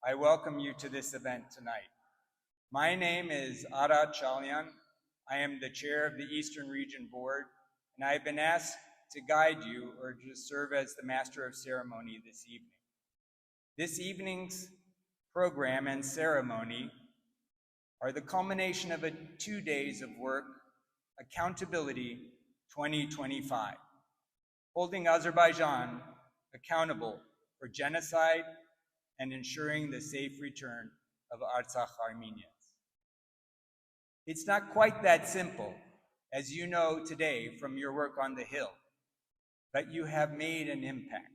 I welcome you to this event tonight. My name is Artsakh. I am the chair of the Eastern Region Board, and I have been asked to guide you or to serve as the master of ceremony this evening. This evening's program and ceremony are the culmination of 2 days of work, Accountability 2025, holding Azerbaijan accountable for genocide and ensuring the safe return of Artsakh Armenians. It's not quite that simple, as you know today from your work on the Hill, but you have made an impact.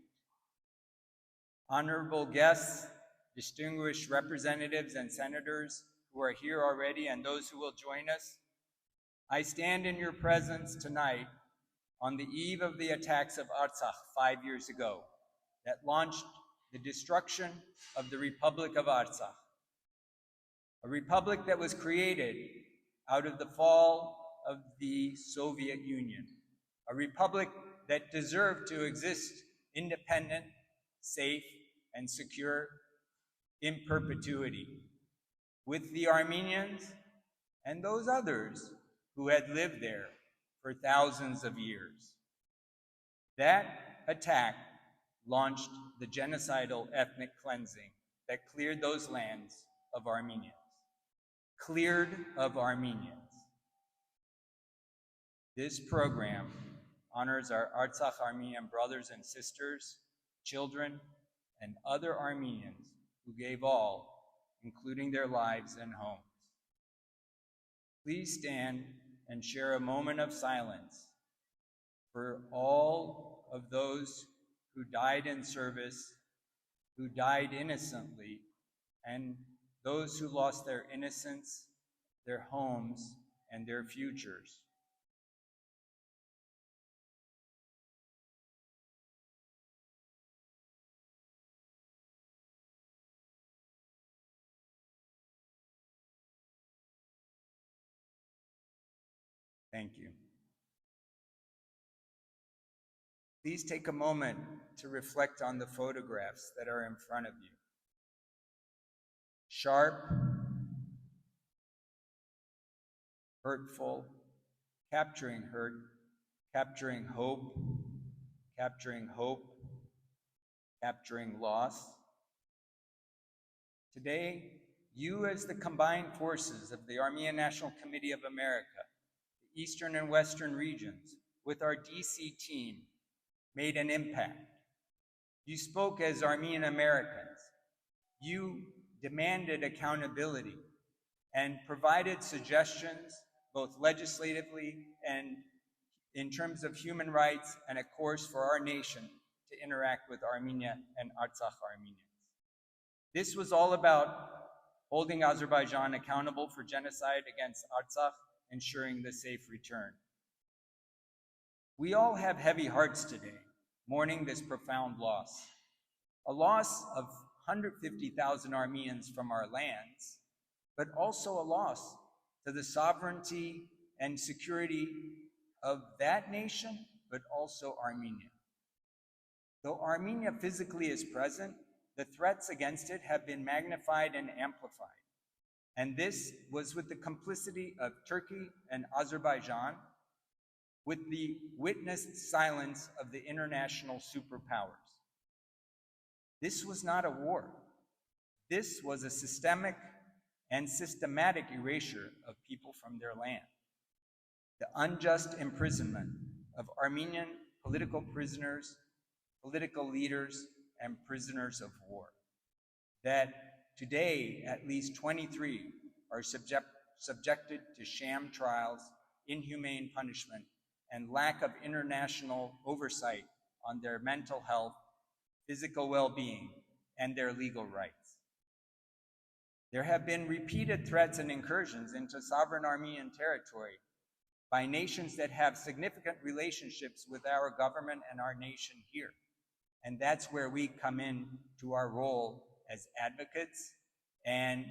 Honorable guests, distinguished representatives and senators who are here already and those who will join us, I stand in your presence tonight on the eve of the attacks of Artsakh 5 years ago that launched the destruction of the Republic of Artsakh, a republic that was created out of the fall of the Soviet Union, a republic that deserved to exist independent, safe, and secure in perpetuity, with the Armenians and those others who had lived there for thousands of years. That attack launched the genocidal ethnic cleansing that cleared those lands of Armenians. Cleared of Armenians. This program honors our Artsakh Armenian brothers and sisters, children, and other Armenians who gave all, including their lives and homes. Please stand and share a moment of silence for all of those who died in service, who died innocently, and those who lost their innocence, their homes, and their futures. Thank you. Please take a moment to reflect on the photographs that are in front of you. Sharp, hurtful, capturing hurt, capturing hope, capturing hope, capturing loss. Today, you as the combined forces of the Armenian National Committee of America, the Eastern and Western regions, with our DC team, made an impact. You spoke as Armenian Americans. You demanded accountability and provided suggestions, both legislatively and in terms of human rights and a course for our nation to interact with Armenia and Artsakh Armenians. This was all about holding Azerbaijan accountable for genocide against Artsakh, ensuring the safe return. We all have heavy hearts today, mourning this profound loss. A loss of 150,000 Armenians from our lands, but also a loss to the sovereignty and security of that nation, but also Armenia. Though Armenia physically is present, the threats against it have been magnified and amplified. And this was with the complicity of Turkey and Azerbaijan, with the witnessed silence of the international superpowers. This was not a war. This was a systemic and systematic erasure of people from their land. The unjust imprisonment of Armenian political prisoners, political leaders, and prisoners of war. That today, at least 23 are subjected to sham trials, inhumane punishment, and lack of international oversight on their mental health, physical well-being, and their legal rights. There have been repeated threats and incursions into sovereign Armenian territory by nations that have significant relationships with our government and our nation here. And that's where we come in to our role as advocates and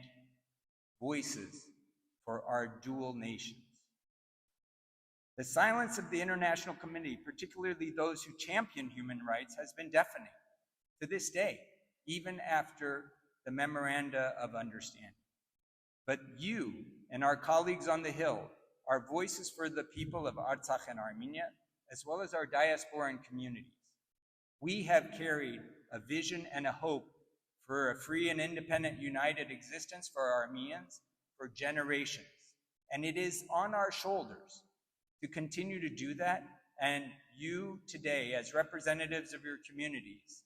voices for our dual nations. The silence of the international community, particularly those who champion human rights, has been deafening to this day, even after the memoranda of understanding. But you and our colleagues on the Hill are voices for the people of Artsakh and Armenia, as well as our diasporan communities. We have carried a vision and a hope for a free and independent united existence for our Armenians for generations. And it is on our shoulders to continue to do that. And you today, as representatives of your communities,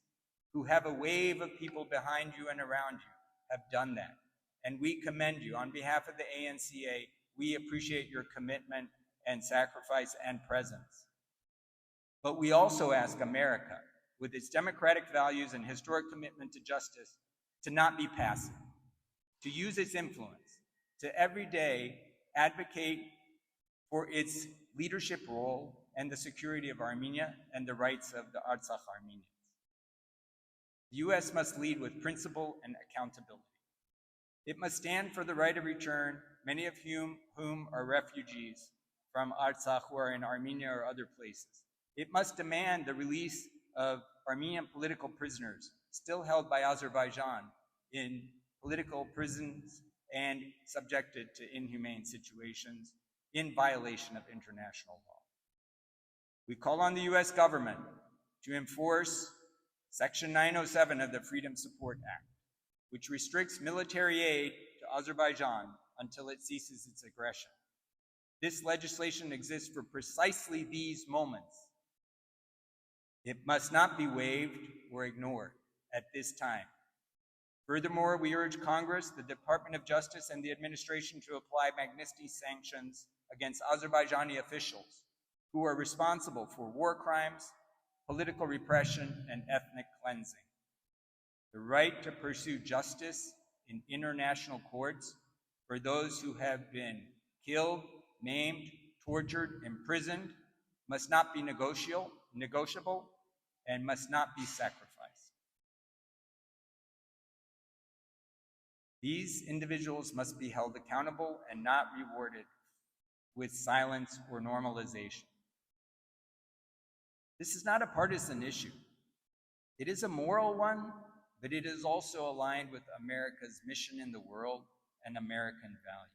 who have a wave of people behind you and around you, have done that. And we commend you. On behalf of the ANCA, we appreciate your commitment and sacrifice and presence. But we also ask America, with its democratic values and historic commitment to justice, to not be passive, to use its influence, to every day advocate for its leadership role and the security of Armenia and the rights of the Artsakh Armenians. The U.S. must lead with principle and accountability. It must stand for the right of return, many of whom are refugees from Artsakh who are in Armenia or other places. It must demand the release of Armenian political prisoners still held by Azerbaijan in political prisons and subjected to inhumane situations in violation of international law. We call on the U.S. government to enforce Section 907 of the Freedom Support Act, which restricts military aid to Azerbaijan until it ceases its aggression. This legislation exists for precisely these moments. It must not be waived or ignored at this time. Furthermore, we urge Congress, the Department of Justice, and the administration to apply Magnitsky sanctions against Azerbaijani officials who are responsible for war crimes, political repression, and ethnic cleansing. The right to pursue justice in international courts for those who have been killed, maimed, tortured, imprisoned must not be negotiable and must not be sacrificed. These individuals must be held accountable and not rewarded with silence or normalization. This is not a partisan issue. It is a moral one, but it is also aligned with America's mission in the world and American values.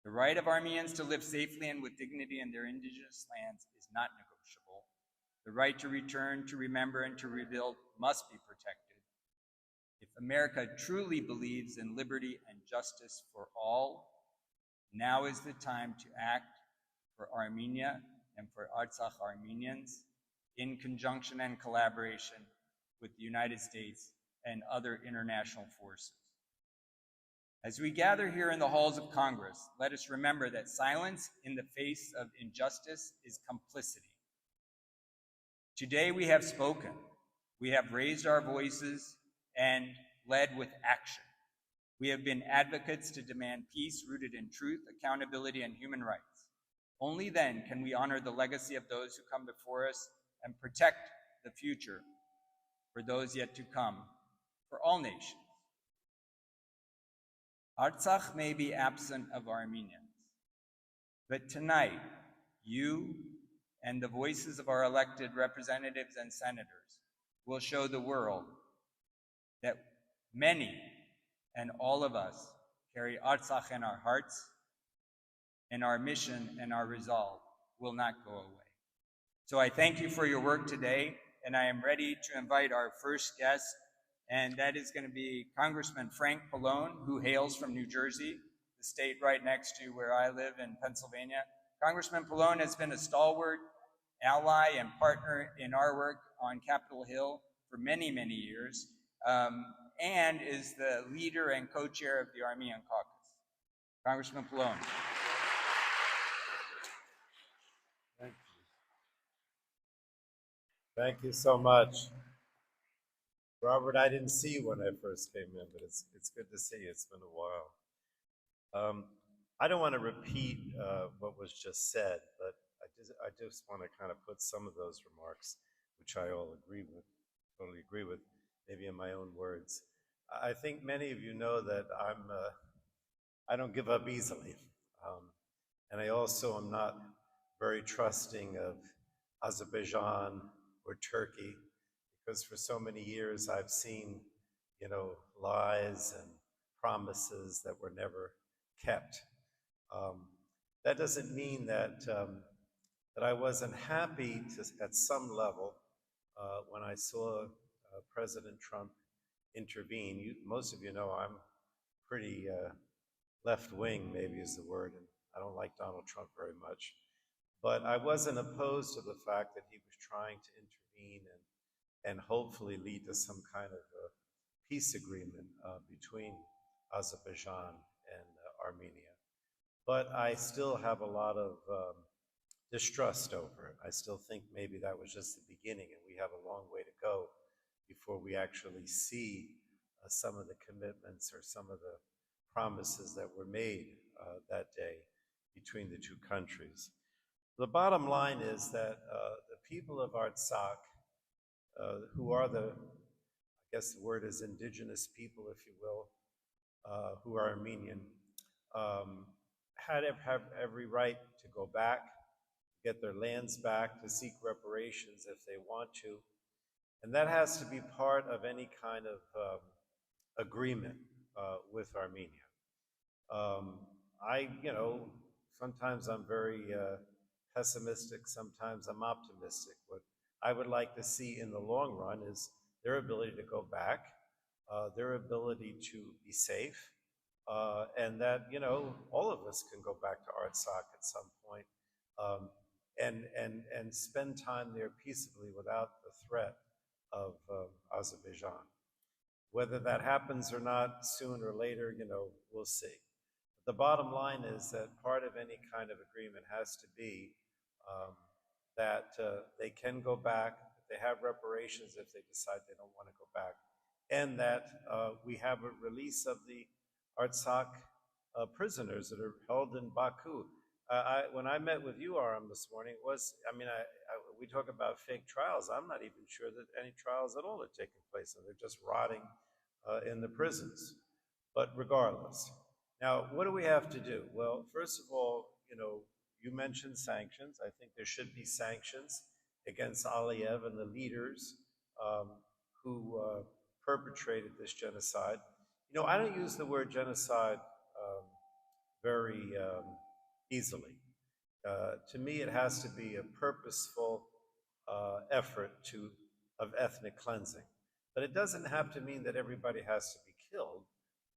The right of Armenians to live safely and with dignity in their indigenous lands is not negotiable. The right to return, to remember, and to rebuild must be protected. If America truly believes in liberty and justice for all, now is the time to act for Armenia and for Artsakh Armenians in conjunction and collaboration with the United States and other international forces. As we gather here in the halls of Congress, let us remember that silence in the face of injustice is complicity. Today we have spoken, we have raised our voices and led with action. We have been advocates to demand peace rooted in truth, accountability, and human rights. Only then can we honor the legacy of those who come before us and protect the future for those yet to come, for all nations. Artsakh may be absent of Armenians, but tonight, you and the voices of our elected representatives and senators will show the world that many and all of us carry Artsakh in our hearts, and our mission and our resolve will not go away. So I thank you for your work today, and I am ready to invite our first guest, and that is going to be Congressman Frank Pallone, who hails from New Jersey, the state right next to where I live in Pennsylvania. Congressman Pallone has been a stalwart ally and partner in our work on Capitol Hill for many, many years, and is the leader and co-chair of the Armenian Caucus. Congressman Pallone. Thank you. Thank you so much. Robert, I didn't see you when I first came in, but it's good to see you. It's been a while. I don't want to repeat what was just said, but I just want to kind of put some of those remarks, which I all totally agree with, maybe in my own words. I think many of you know that I don't give up easily. And I also am not very trusting of Azerbaijan or Turkey, because for so many years I've seen lies and promises that were never kept. That doesn't mean that I wasn't happy at some level when I saw President Trump intervene. Most of you know I'm pretty left-wing, maybe is the word, and I don't like Donald Trump very much. But I wasn't opposed to the fact that he was trying to intervene and hopefully lead to some kind of a peace agreement between Azerbaijan and Armenia. But I still have a lot of distrust over it. I still think maybe that was just the beginning and we have a long way to go before we actually see some of the commitments or some of the promises that were made that day between the two countries. The bottom line is that the people of Artsakh, who are I guess the word is indigenous people, if you will, who are Armenian, have every right to go back, get their lands back, to seek reparations if they want to. And that has to be part of any kind of agreement with Armenia. Sometimes I'm very pessimistic, sometimes I'm optimistic. What I would like to see in the long run is their ability to go back, their ability to be safe, and that, all of us can go back to Artsakh at some point and spend time there peaceably without the threat of Azerbaijan. Whether that happens or not, soon or later, we'll see. The bottom line is that part of any kind of agreement has to be that they can go back, that they have reparations if they decide they don't want to go back, and that we have a release of the Artsakh prisoners that are held in Baku. When I met with you, Aram, this morning, we talk about fake trials. I'm not even sure that any trials at all are taking place, and they're just rotting in the prisons. But regardless. Now, what do we have to do? Well, first of all, you mentioned sanctions. I think there should be sanctions against Aliyev and the leaders who perpetrated this genocide. I don't use the word genocide very easily. To me, it has to be a purposeful effort of ethnic cleansing. But it doesn't have to mean that everybody has to be killed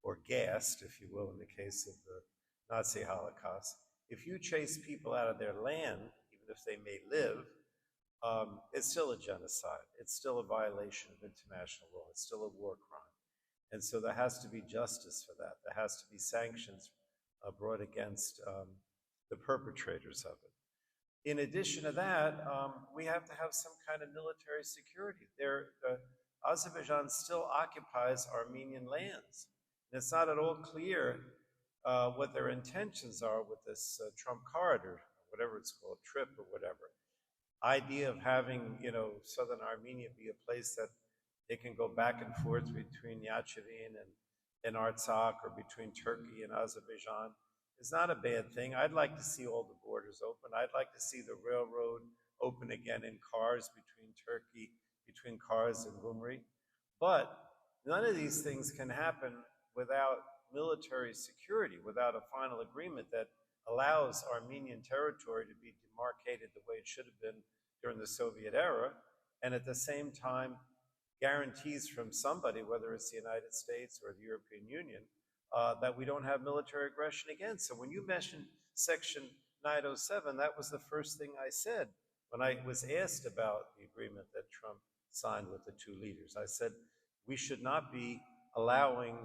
or gassed, if you will, in the case of the Nazi Holocaust. If you chase people out of their land, even if they may live, it's still a genocide. It's still a violation of international law. It's still a war crime. And so there has to be justice for that. There has to be sanctions brought against the perpetrators of it. In addition to that, we have to have some kind of military security. Azerbaijan still occupies Armenian lands. And it's not at all clear what their intentions are with this Trump corridor, whatever it's called, trip or whatever. Idea of having, southern Armenia be a place that they can go back and forth between Yerevan and Artsakh, or between Turkey and Azerbaijan, is not a bad thing. I'd like to see all the borders open. I'd like to see the railroad open again in cars between Turkey, between Kars and Gumri. But none of these things can happen without military security, without a final agreement that allows Armenian territory to be demarcated the way it should have been during the Soviet era, and at the same time guarantees from somebody, whether it's the United States or the European Union, that we don't have military aggression again. So when you mentioned Section 907, that was the first thing I said when I was asked about the agreement that Trump signed with the two leaders. I said, we should not be allowing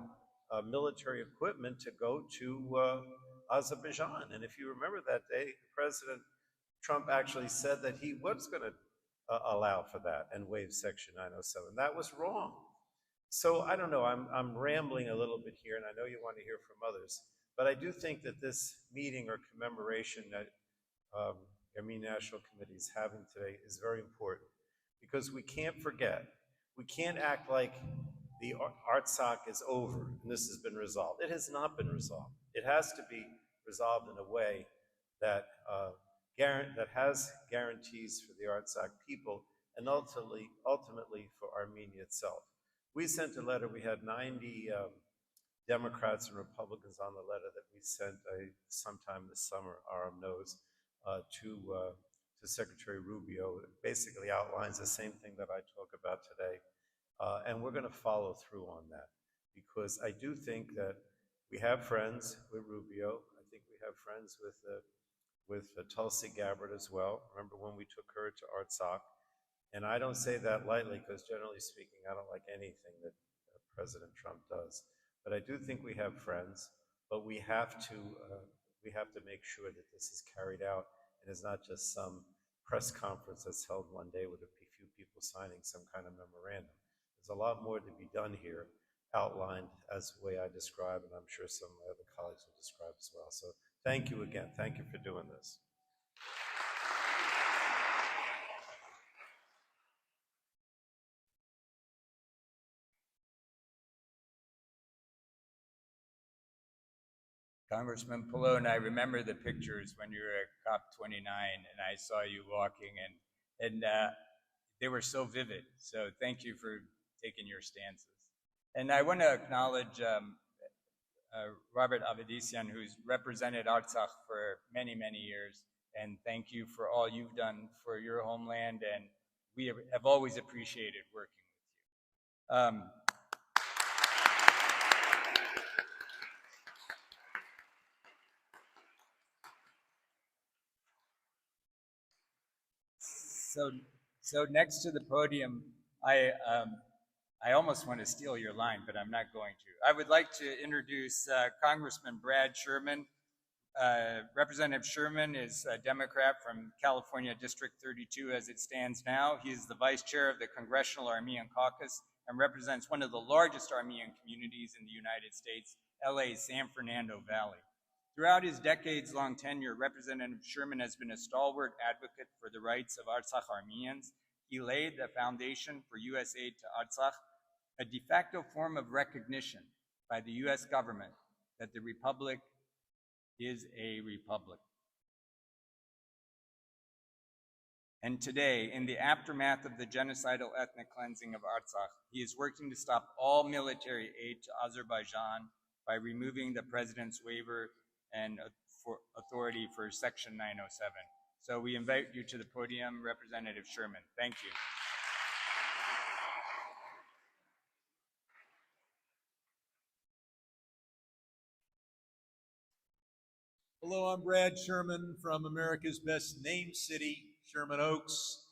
military equipment to go to Azerbaijan. And if you remember that day, President Trump actually said that he was going to allow for that and waive Section 907. That was wrong. So I don't know, I'm rambling a little bit here, and I know you want to hear from others, but I do think that this meeting or commemoration that the Armenian National Committee is having today is very important, because we can't forget, we can't act like the Artsakh is over and this has been resolved. It has not been resolved. It has to be resolved in a way that that has guarantees for the Artsakh people and ultimately for Armenia itself. We sent a letter. We had 90 Democrats and Republicans on the letter that we sent sometime this summer, Aram knows, to Secretary Rubio. It basically outlines the same thing that I talk about today. And we're going to follow through on that, because I do think that we have friends with Rubio. I think we have friends with Tulsi Gabbard as well. Remember when we took her to Artsakh? And I don't say that lightly, because generally speaking, I don't like anything that President Trump does. But I do think we have friends, but we have to make sure that this is carried out and is not just some press conference that's held one day with a few people signing some kind of memorandum. There's a lot more to be done here, outlined as the way I describe, and I'm sure some of my other colleagues will describe as well. So thank you again. Thank you for doing this. Congressman Pallone, I remember the pictures when you were at COP29 and I saw you walking, and they were so vivid. So thank you for taking your stances. And I want to acknowledge Robert Avedisian, who's represented Artsakh for many, many years. And thank you for all you've done for your homeland. And we have always appreciated working with you. So next to the podium, I almost want to steal your line, but I'm not going to. I would like to introduce Congressman Brad Sherman. Representative Sherman is a Democrat from California District 32 as it stands now. He is the vice chair of the Congressional Armenian Caucus and represents one of the largest Armenian communities in the United States, LA's San Fernando Valley. Throughout his decades-long tenure, Representative Sherman has been a stalwart advocate for the rights of Artsakh Armenians. He laid the foundation for U.S. aid to Artsakh, a de facto form of recognition by the U.S. government that the republic is a republic. And today, in the aftermath of the genocidal ethnic cleansing of Artsakh, he is working to stop all military aid to Azerbaijan by removing the president's waiver and authority for Section 907. So we invite you to the podium, Representative Sherman. Thank you. Hello, I'm Brad Sherman from America's best named city, Sherman Oaks.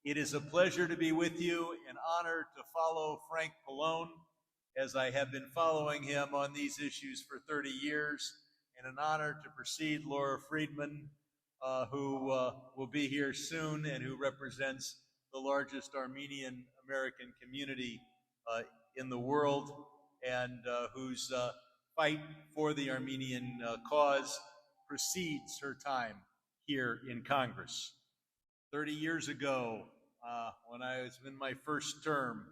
It is a pleasure to be with you, an honor to follow Frank Pallone, as I have been following him on these issues for 30 years, and an honor to precede Laura Friedman, who will be here soon and who represents the largest Armenian American community in the world, and whose fight for the Armenian cause precedes her time here in Congress. 30 years ago, when I was in my first term,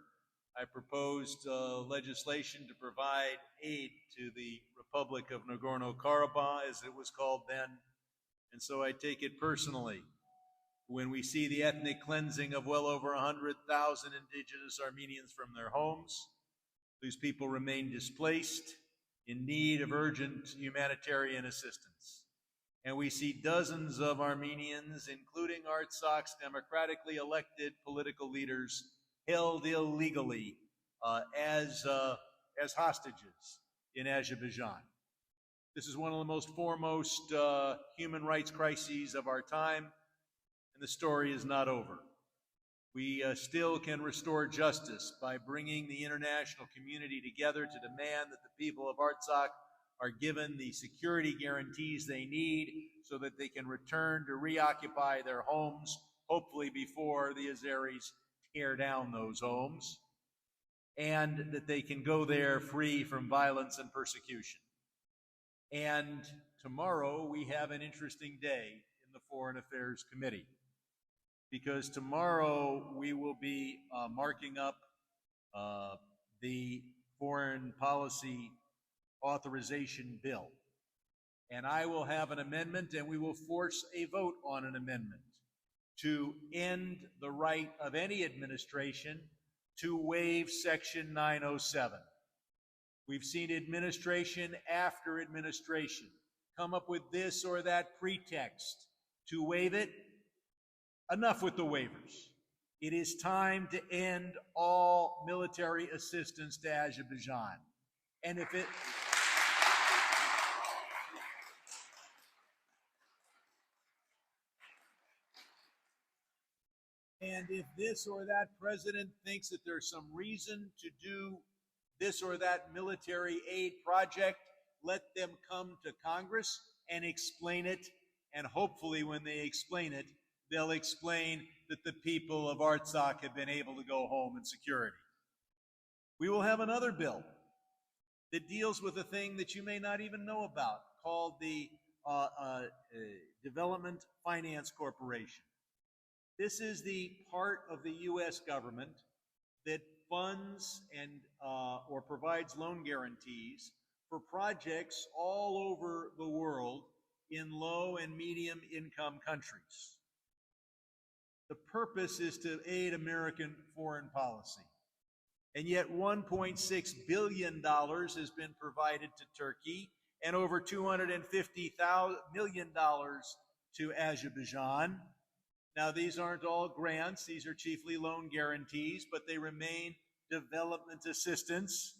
I proposed legislation to provide aid to the Republic of Nagorno-Karabakh, as it was called then. And so I take it personally when we see the ethnic cleansing of well over 100,000 indigenous Armenians from their homes. These people remain displaced, in need of urgent humanitarian assistance. And we see dozens of Armenians, including Artsakh's democratically elected political leaders, held illegally as hostages in Azerbaijan. This is one of the most foremost human rights crises of our time, and the story is not over. We still can restore justice by bringing the international community together to demand that the people of Artsakh are given the security guarantees they need so that they can return to reoccupy their homes, hopefully before the Azeris tear down those homes, and that they can go there free from violence and persecution. And tomorrow we have an interesting day in the Foreign Affairs Committee, because tomorrow we will be marking up the foreign policy authorization bill. And I will have an amendment, and we will force a vote on an amendment to end the right of any administration to waive Section 907. We've seen administration after administration come up with this or that pretext to waive it. Enough with the waivers. It is time to end all military assistance to Azerbaijan. And if this or that president thinks that there's some reason to do this or that military aid project, let them come to Congress and explain it. And hopefully when they explain it, they'll explain that the people of Artsakh have been able to go home in security. We will have another bill that deals with a thing that you may not even know about, called the Development Finance Corporation. This is the part of the U.S. government that funds and or provides loan guarantees for projects all over the world in low and medium income countries. The purpose is to aid American foreign policy. And yet $1.6 billion has been provided to Turkey and over $250 million to Azerbaijan. Now, these aren't all grants. These are chiefly loan guarantees, but they remain development assistance.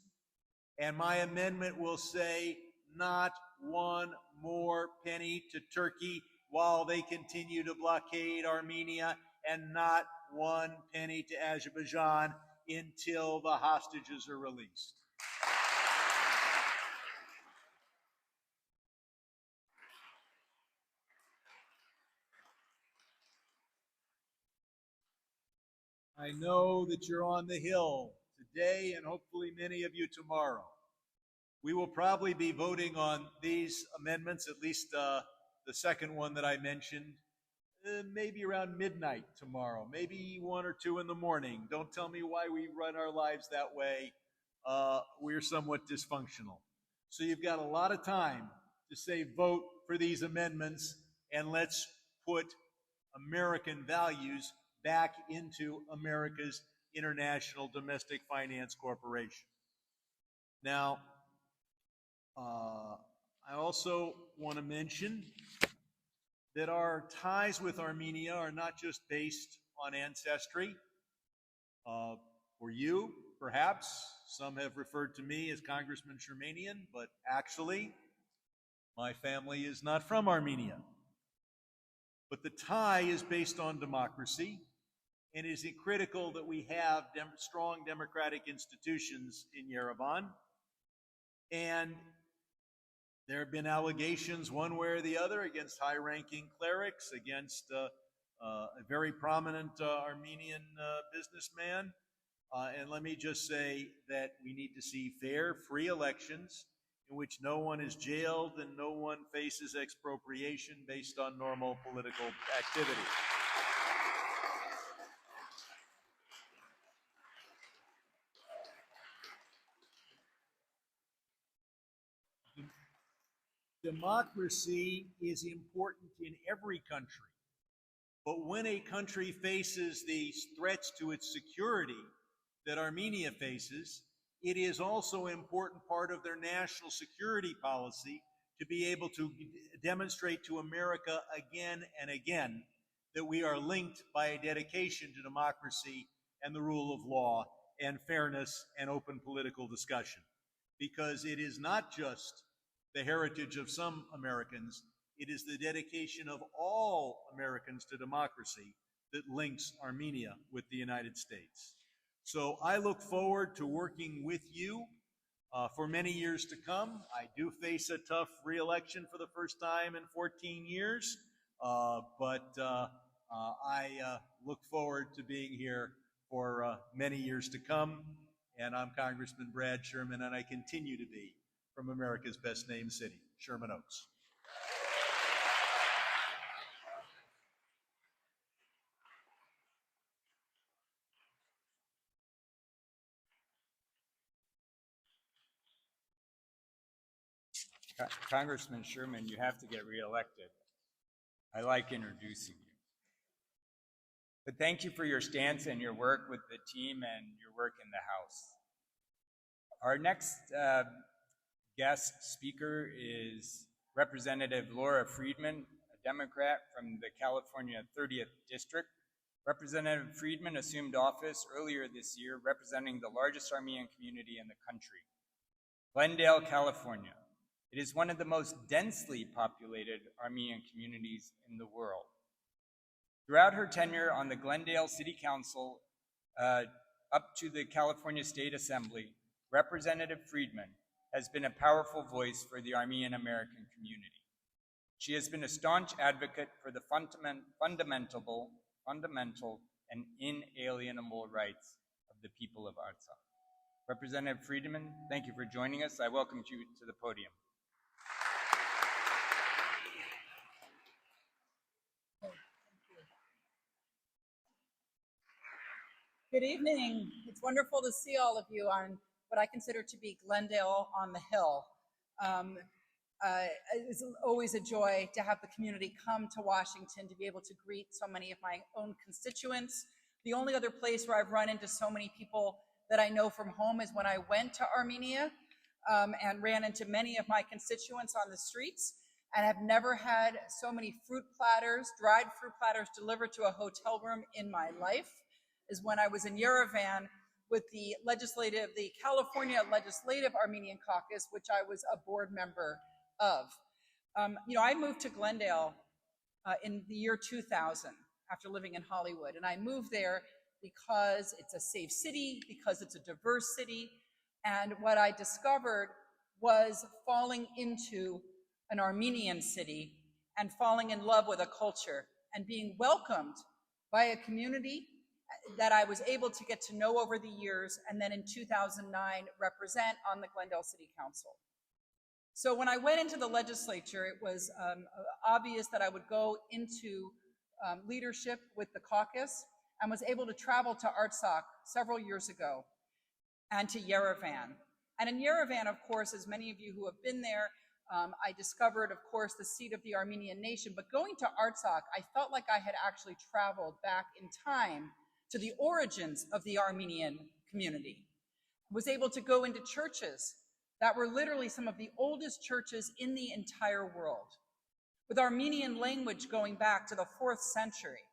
And my amendment will say not one more penny to Turkey while they continue to blockade Armenia, and not one penny to Azerbaijan until the hostages are released. I know that you're on the Hill today and hopefully many of you tomorrow. We will probably be voting on these amendments, at least the second one that I mentioned, maybe around midnight tomorrow, maybe 1 or 2 in the morning. Don't tell me why we run our lives that way. We're somewhat dysfunctional. So you've got a lot of time to say vote for these amendments, and let's put American values back into America's International Domestic Finance Corporation. Now, I also want to mention that our ties with Armenia are not just based on ancestry. For you, perhaps, some have referred to me as Congressman Shermanian, but actually, my family is not from Armenia. But the tie is based on democracy, and it is critical that we have strong democratic institutions in Yerevan. And there have been allegations one way or the other against high-ranking clerics, against a very prominent Armenian businessman. And let me just say that we need to see fair, free elections in which no one is jailed and no one faces expropriation based on normal political activity. Democracy is important in every country, but when a country faces the threats to its security that Armenia faces, it is also an important part of their national security policy to be able to demonstrate to America again and again that we are linked by a dedication to democracy and the rule of law and fairness and open political discussion. Because it is not just the heritage of some Americans, it is the dedication of all Americans to democracy that links Armenia with the United States. So I look forward to working with you for many years to come. I do face a tough re-election for the first time in 14 years, but I look forward to being here for many years to come. And I'm Congressman Brad Sherman, and I continue to be from America's best named city, Sherman Oaks. Congressman Sherman, you have to get reelected. I like introducing you. But thank you for your stance and your work with the team and your work in the House. Our next guest speaker is Representative Laura Friedman, a Democrat from the California 30th District. Representative Friedman assumed office earlier this year representing the largest Armenian community in the country, Glendale, California. It is one of the most densely populated Armenian communities in the world. Throughout her tenure on the Glendale City Council up to the California State Assembly, Representative Friedman has been a powerful voice for the Armenian American community. She has been a staunch advocate for the fundamental and inalienable rights of the people of Artsakh. Representative Friedman, thank you for joining us. I welcome you to the podium. Good evening. It's wonderful to see all of you on what I consider to be Glendale on the Hill. It's always a joy to have the community come to Washington to be able to greet so many of my own constituents. The only other place where I've run into so many people that I know from home is when I went to Armenia and ran into many of my constituents on the streets, and have never had so many fruit platters, dried fruit platters delivered to a hotel room in my life is when I was in Yerevan with the California Legislative Armenian Caucus, which I was a board member of. I moved to Glendale in the year 2000 after living in Hollywood, and I moved there because it's a safe city, because it's a diverse city, and what I discovered was falling into an Armenian city and falling in love with a culture and being welcomed by a community that I was able to get to know over the years, and then in 2009 represent on the Glendale City Council. So when I went into the legislature, it was obvious that I would go into leadership with the caucus, and was able to travel to Artsakh several years ago and to Yerevan. And in Yerevan, of course, as many of you who have been there, I discovered, of course, the seat of the Armenian nation. But going to Artsakh, I felt like I had actually traveled back in time to the origins of the Armenian community. I was able to go into churches that were literally some of the oldest churches in the entire world, with Armenian language going back to the 4th century.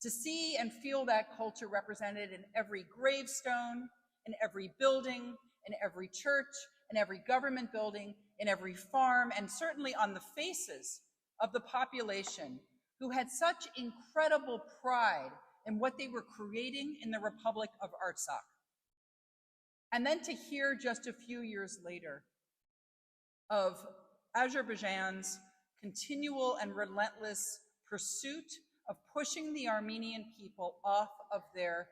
To see and feel that culture represented in every gravestone, in every building, in every church, in every government building, in every farm, and certainly on the faces of the population who had such incredible pride in what they were creating in the Republic of Artsakh. And then to hear just a few years later of Azerbaijan's continual and relentless pursuit of pushing the Armenian people off of their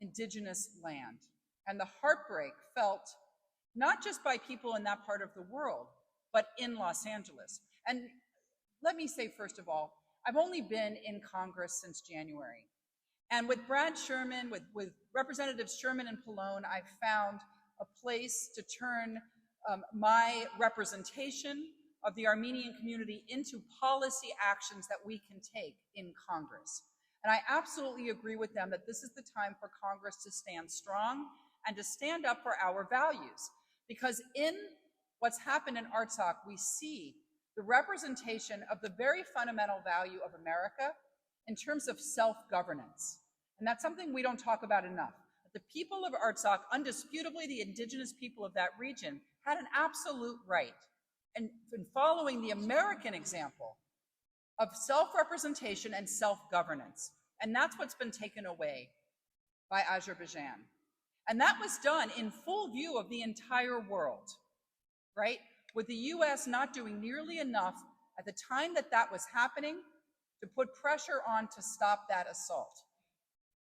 indigenous land, and the heartbreak felt not just by people in that part of the world, but in Los Angeles. And let me say, first of all, I've only been in Congress since January. And with Brad Sherman, with Representatives Sherman and Pallone, I've found a place to turn my representation of the Armenian community into policy actions that we can take in Congress. And I absolutely agree with them that this is the time for Congress to stand strong and to stand up for our values. Because in what's happened in Artsakh, we see the representation of the very fundamental value of America in terms of self-governance. And that's something we don't talk about enough. The people of Artsakh, undisputably the indigenous people of that region, had an absolute right. And in following the American example of self-representation and self-governance. And that's what's been taken away by Azerbaijan. And that was done in full view of the entire world, right? With the US not doing nearly enough at the time that that was happening to put pressure on to stop that assault.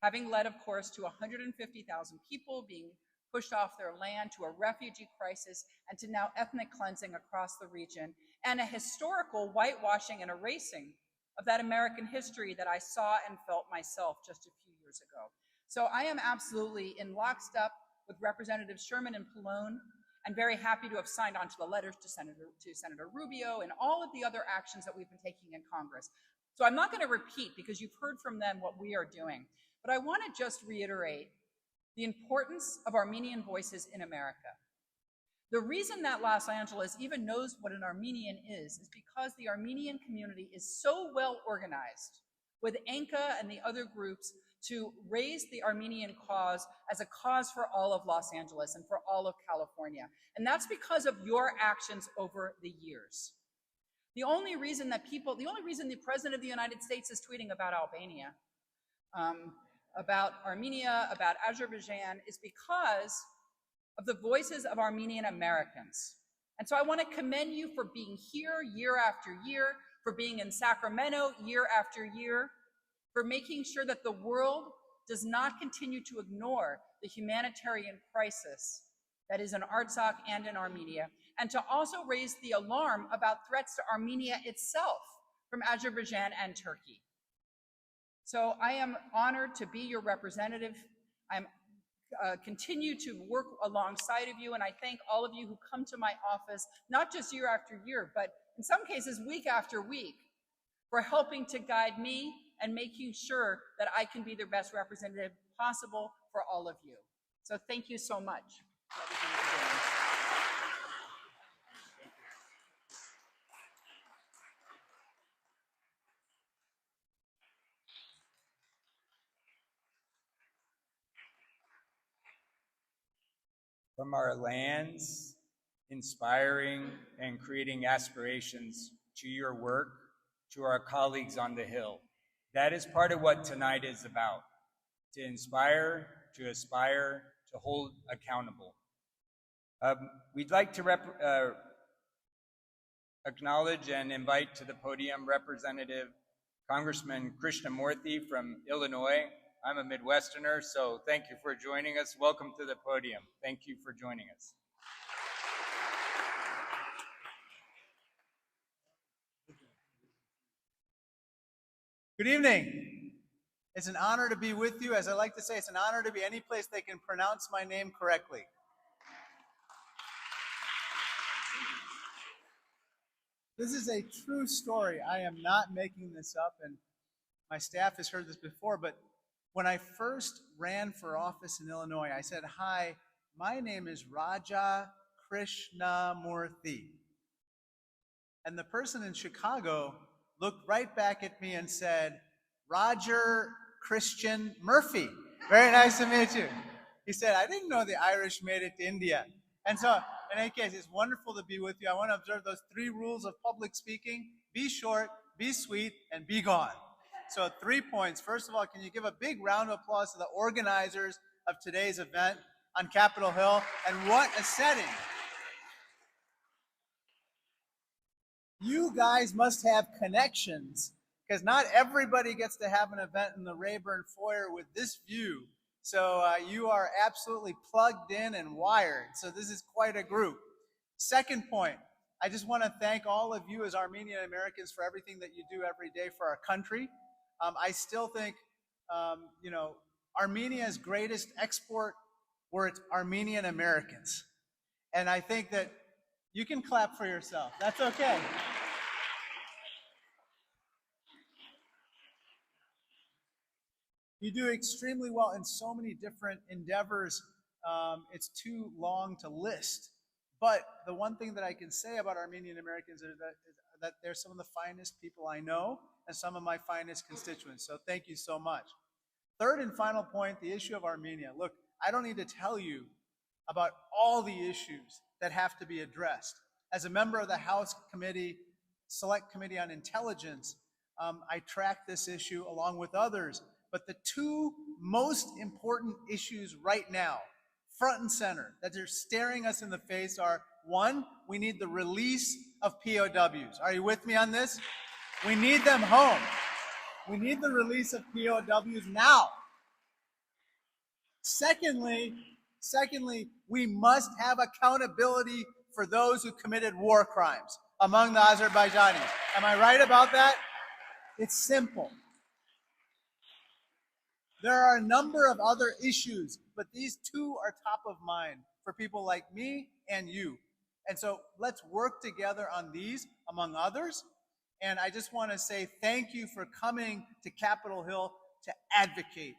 Having led, of course, to 150,000 people being pushed off their land, to a refugee crisis, and to now ethnic cleansing across the region, and a historical whitewashing and erasing of that American history that I saw and felt myself just a few years ago. So I am absolutely in lockstep with Representatives Sherman and Pallone, and very happy to have signed on to the letters to Senator Rubio and all of the other actions that we've been taking in Congress. So I'm not going to repeat because you've heard from them what we are doing, but I want to just reiterate the importance of Armenian voices in America. The reason that Los Angeles even knows what an Armenian is because the Armenian community is so well organized with ANCA and the other groups to raise the Armenian cause as a cause for all of Los Angeles and for all of California. And that's because of your actions over the years. The only reason the President of the United States is tweeting about Albania, about Armenia, about Azerbaijan, is because of the voices of Armenian Americans. And so I want to commend you for being here year after year, for being in Sacramento year after year, for making sure that the world does not continue to ignore the humanitarian crisis that is in Artsakh and in Armenia, and to also raise the alarm about threats to Armenia itself from Azerbaijan and Turkey. So I am honored to be your representative. I'm continue to work alongside of you, and I thank all of you who come to my office, not just year after year, but in some cases week after week, for helping to guide me and making sure that I can be the best representative possible for all of you. So thank you so much for everything you're doing. From our lands, inspiring and creating aspirations, to your work, to our colleagues on the Hill. That is part of what tonight is about, to inspire, to aspire, to hold accountable. We'd like to acknowledge and invite to the podium Representative Congressman Krishnamurthy from Illinois. I'm a Midwesterner, so thank you for joining us. Welcome to the podium. Thank you for joining us. Good evening. It's an honor to be with you. As I like to say, it's an honor to be any place they can pronounce my name correctly. This is a true story. I am not making this up, and my staff has heard this before, but when I first ran for office in Illinois, I said, "Hi, my name is Raja Krishnamurthy." And the person in Chicago looked right back at me and said, "Roger Christian Murphy. Very nice to meet you." He said, "I didn't know the Irish made it to India." And so, in any case, it's wonderful to be with you. I want to observe those 3 rules of public speaking: be short, be sweet, and be gone. So 3 points. First of all, can you give a big round of applause to the organizers of today's event on Capitol Hill? And what a setting. You guys must have connections, because not everybody gets to have an event in the Rayburn Foyer with this view. So you are absolutely plugged in and wired. So this is quite a group. Second point, I just want to thank all of you as Armenian Americans for everything that you do every day for our country. I still think, Armenia's greatest export were its Armenian Americans. And I think that you can clap for yourself. That's okay. You do extremely well in so many different endeavors. It's too long to list. But the one thing that I can say about Armenian Americans is that they're some of the finest people I know and some of my finest constituents. So thank you so much. Third and final point, the issue of Armenia. Look, I don't need to tell you about all the issues that have to be addressed. As a member of the House Select Committee on Intelligence, I track this issue along with others. But the 2 most important issues right now, front and center, that are staring us in the face are, 1, we need the release of POWs. Are you with me on this? We need them home. We need the release of POWs now. Secondly, we must have accountability for those who committed war crimes among the Azerbaijanis. Am I right about that? It's simple. There are a number of other issues, but these 2 are top of mind for people like me and you. And so let's work together on these, among others. And I just want to say thank you for coming to Capitol Hill to advocate.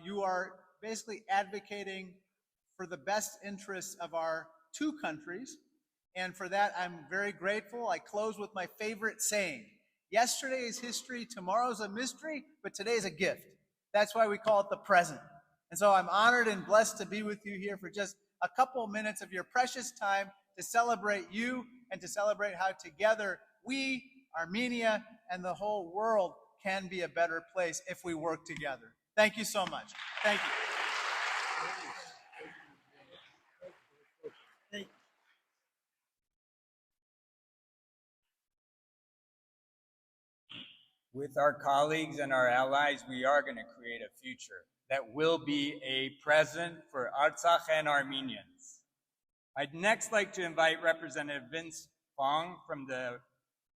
You are basically advocating for the best interests of our two countries. And for that, I'm very grateful. I close with my favorite saying. Yesterday is history, tomorrow's a mystery, but today's a gift. That's why we call it the present. And so I'm honored and blessed to be with you here for just a couple minutes of your precious time to celebrate you and to celebrate how together we, Armenia, and the whole world can be a better place if we work together. Thank you so much. Thank you. With our colleagues and our allies, we are going to create a future that will be a present for Artsakh and Armenians. I'd next like to invite Representative Vince Fong from the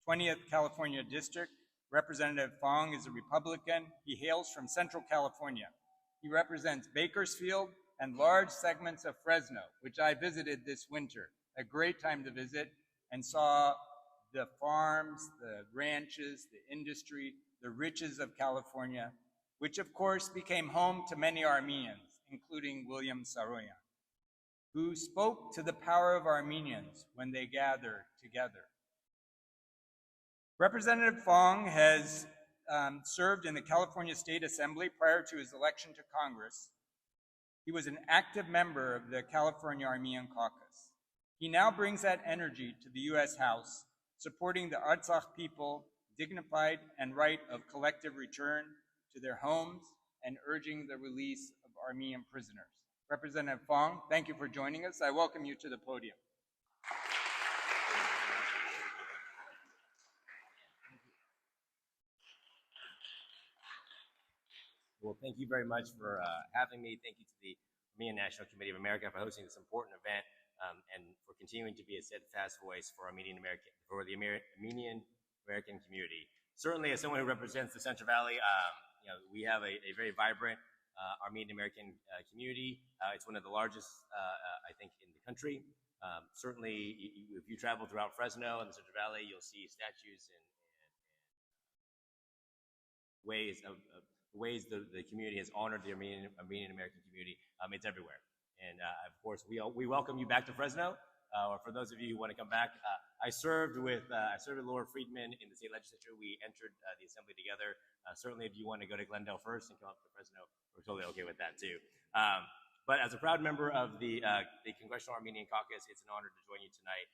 20th California District. Representative Fong is a Republican. He hails from Central California. He represents Bakersfield and large segments of Fresno, which I visited this winter. A great time to visit, and saw the farms, the ranches, the industry, the riches of California, which of course became home to many Armenians, including William Saroyan, who spoke to the power of Armenians when they gather together. Representative Fong has served in the California State Assembly prior to his election to Congress. He was an active member of the California Armenian Caucus. He now brings that energy to the U.S. House, supporting the Artsakh people, dignified and right of collective return to their homes, and urging the release of Armenian prisoners. Representative Fong, thank you for joining us. I welcome you to the podium. Well, thank you very much for having me. Thank you to the Armenian National Committee of America for hosting this important event and for continuing to be a steadfast voice for the Armenian American community. Certainly, as someone who represents the Central Valley, we have a very vibrant Armenian American community. It's one of the largest, I think, in the country. Certainly, if you travel throughout Fresno and the Central Valley, you'll see statues and ways the community has honored the Armenian American community. It's everywhere. And of course, we welcome you back to Fresno. Or for those of you who want to come back, I served with Laura Friedman in the state legislature. We entered the assembly together. Certainly, if you want to go to Glendale first and come up to Fresno, we're totally okay with that too. But as a proud member of the Congressional Armenian Caucus, it's an honor to join you tonight.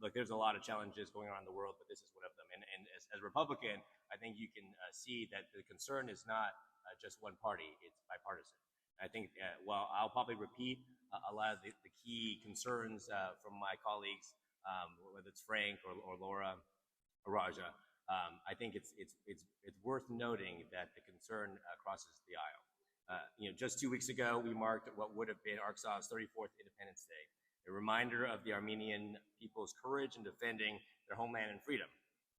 Look, there's a lot of challenges going on in the world, but this is one of them. And as a Republican, I think you can see that the concern is not just one party, it's bipartisan. I think while I'll probably repeat a lot of the key concerns from my colleagues, whether it's Frank or Laura or Raja, I think it's worth noting that the concern crosses the aisle. Just 2 weeks ago, we marked what would have been Artsakh's 34th Independence Day, a reminder of the Armenian people's courage in defending their homeland and freedom.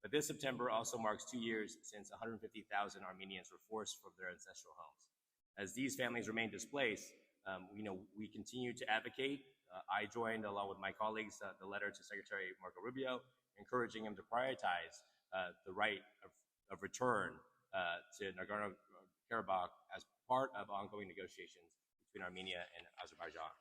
But this September also marks 2 years since 150,000 Armenians were forced from their ancestral homes. As these families remain displaced, we continue to advocate. I joined, along with my colleagues, the letter to Secretary Marco Rubio, encouraging him to prioritize the right of return to Nagorno-Karabakh as part of ongoing negotiations between Armenia and Azerbaijan.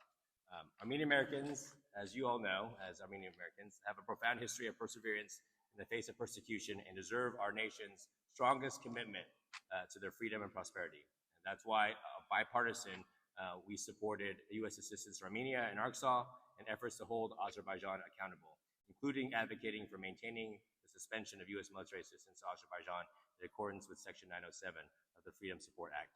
Armenian Americans, as you all know, as Armenian Americans, have a profound history of perseverance in the face of persecution and deserve our nation's strongest commitment to their freedom and prosperity. And that's why, bipartisan, we supported U.S. assistance to Armenia and Artsakh and efforts to hold Azerbaijan accountable, including advocating for maintaining the suspension of U.S. military assistance to Azerbaijan in accordance with Section 907 of the Freedom Support Act.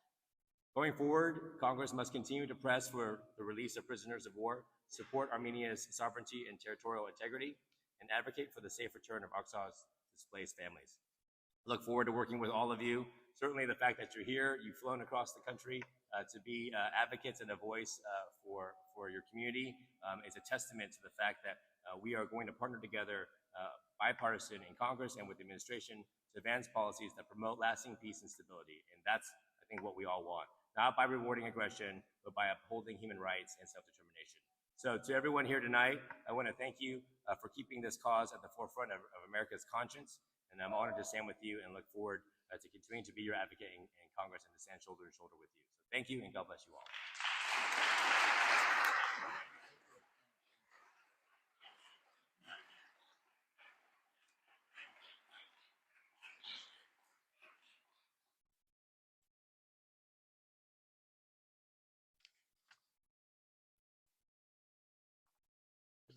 Going forward, Congress must continue to press for the release of prisoners of war, support Armenia's sovereignty and territorial integrity, and advocate for the safe return of Artsakh's displaced families. I look forward to working with all of you. Certainly the fact that you're here, you've flown across the country to be advocates and a voice for your community is a testament to the fact that we are going to partner together bipartisan in Congress and with the administration to advance policies that promote lasting peace and stability. And that's, I think, what we all want. Not by rewarding aggression, but by upholding human rights and self-determination. So to everyone here tonight, I want to thank you for keeping this cause at the forefront of America's conscience. And I'm honored to stand with you and look forward to continuing to be your advocate in Congress and to stand shoulder to shoulder with you. So thank you, and God bless you all.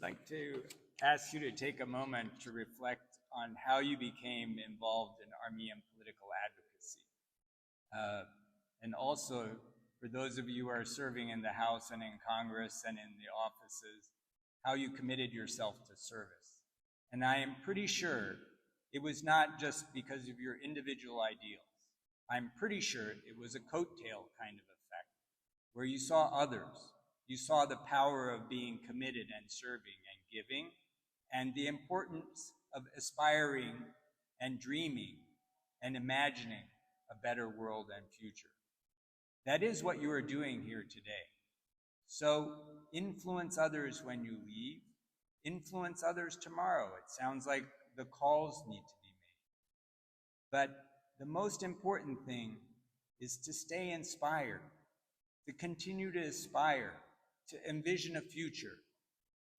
I'd like to ask you to take a moment to reflect on how you became involved in Armenian political advocacy. And also, for those of you who are serving in the House and in Congress and in the offices, how you committed yourself to service. And I am pretty sure it was not just because of your individual ideals. I'm pretty sure it was a coattail kind of effect, where you saw others. You saw the power of being committed and serving and giving, and the importance of aspiring and dreaming and imagining a better world and future. That is what you are doing here today. So influence others when you leave, influence others tomorrow. It sounds like the calls need to be made. But the most important thing is to stay inspired, to continue to aspire, to envision a future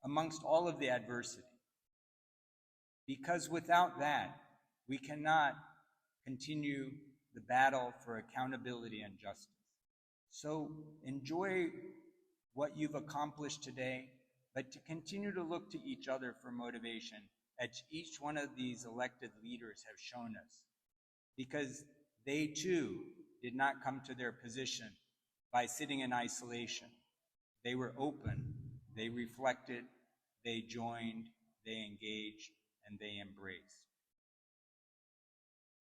amongst all of the adversity. Because without that, we cannot continue the battle for accountability and justice. So enjoy what you've accomplished today, but to continue to look to each other for motivation, as each one of these elected leaders have shown us. Because they too did not come to their position by sitting in isolation. They were open, they reflected, they joined, they engaged, and they embraced.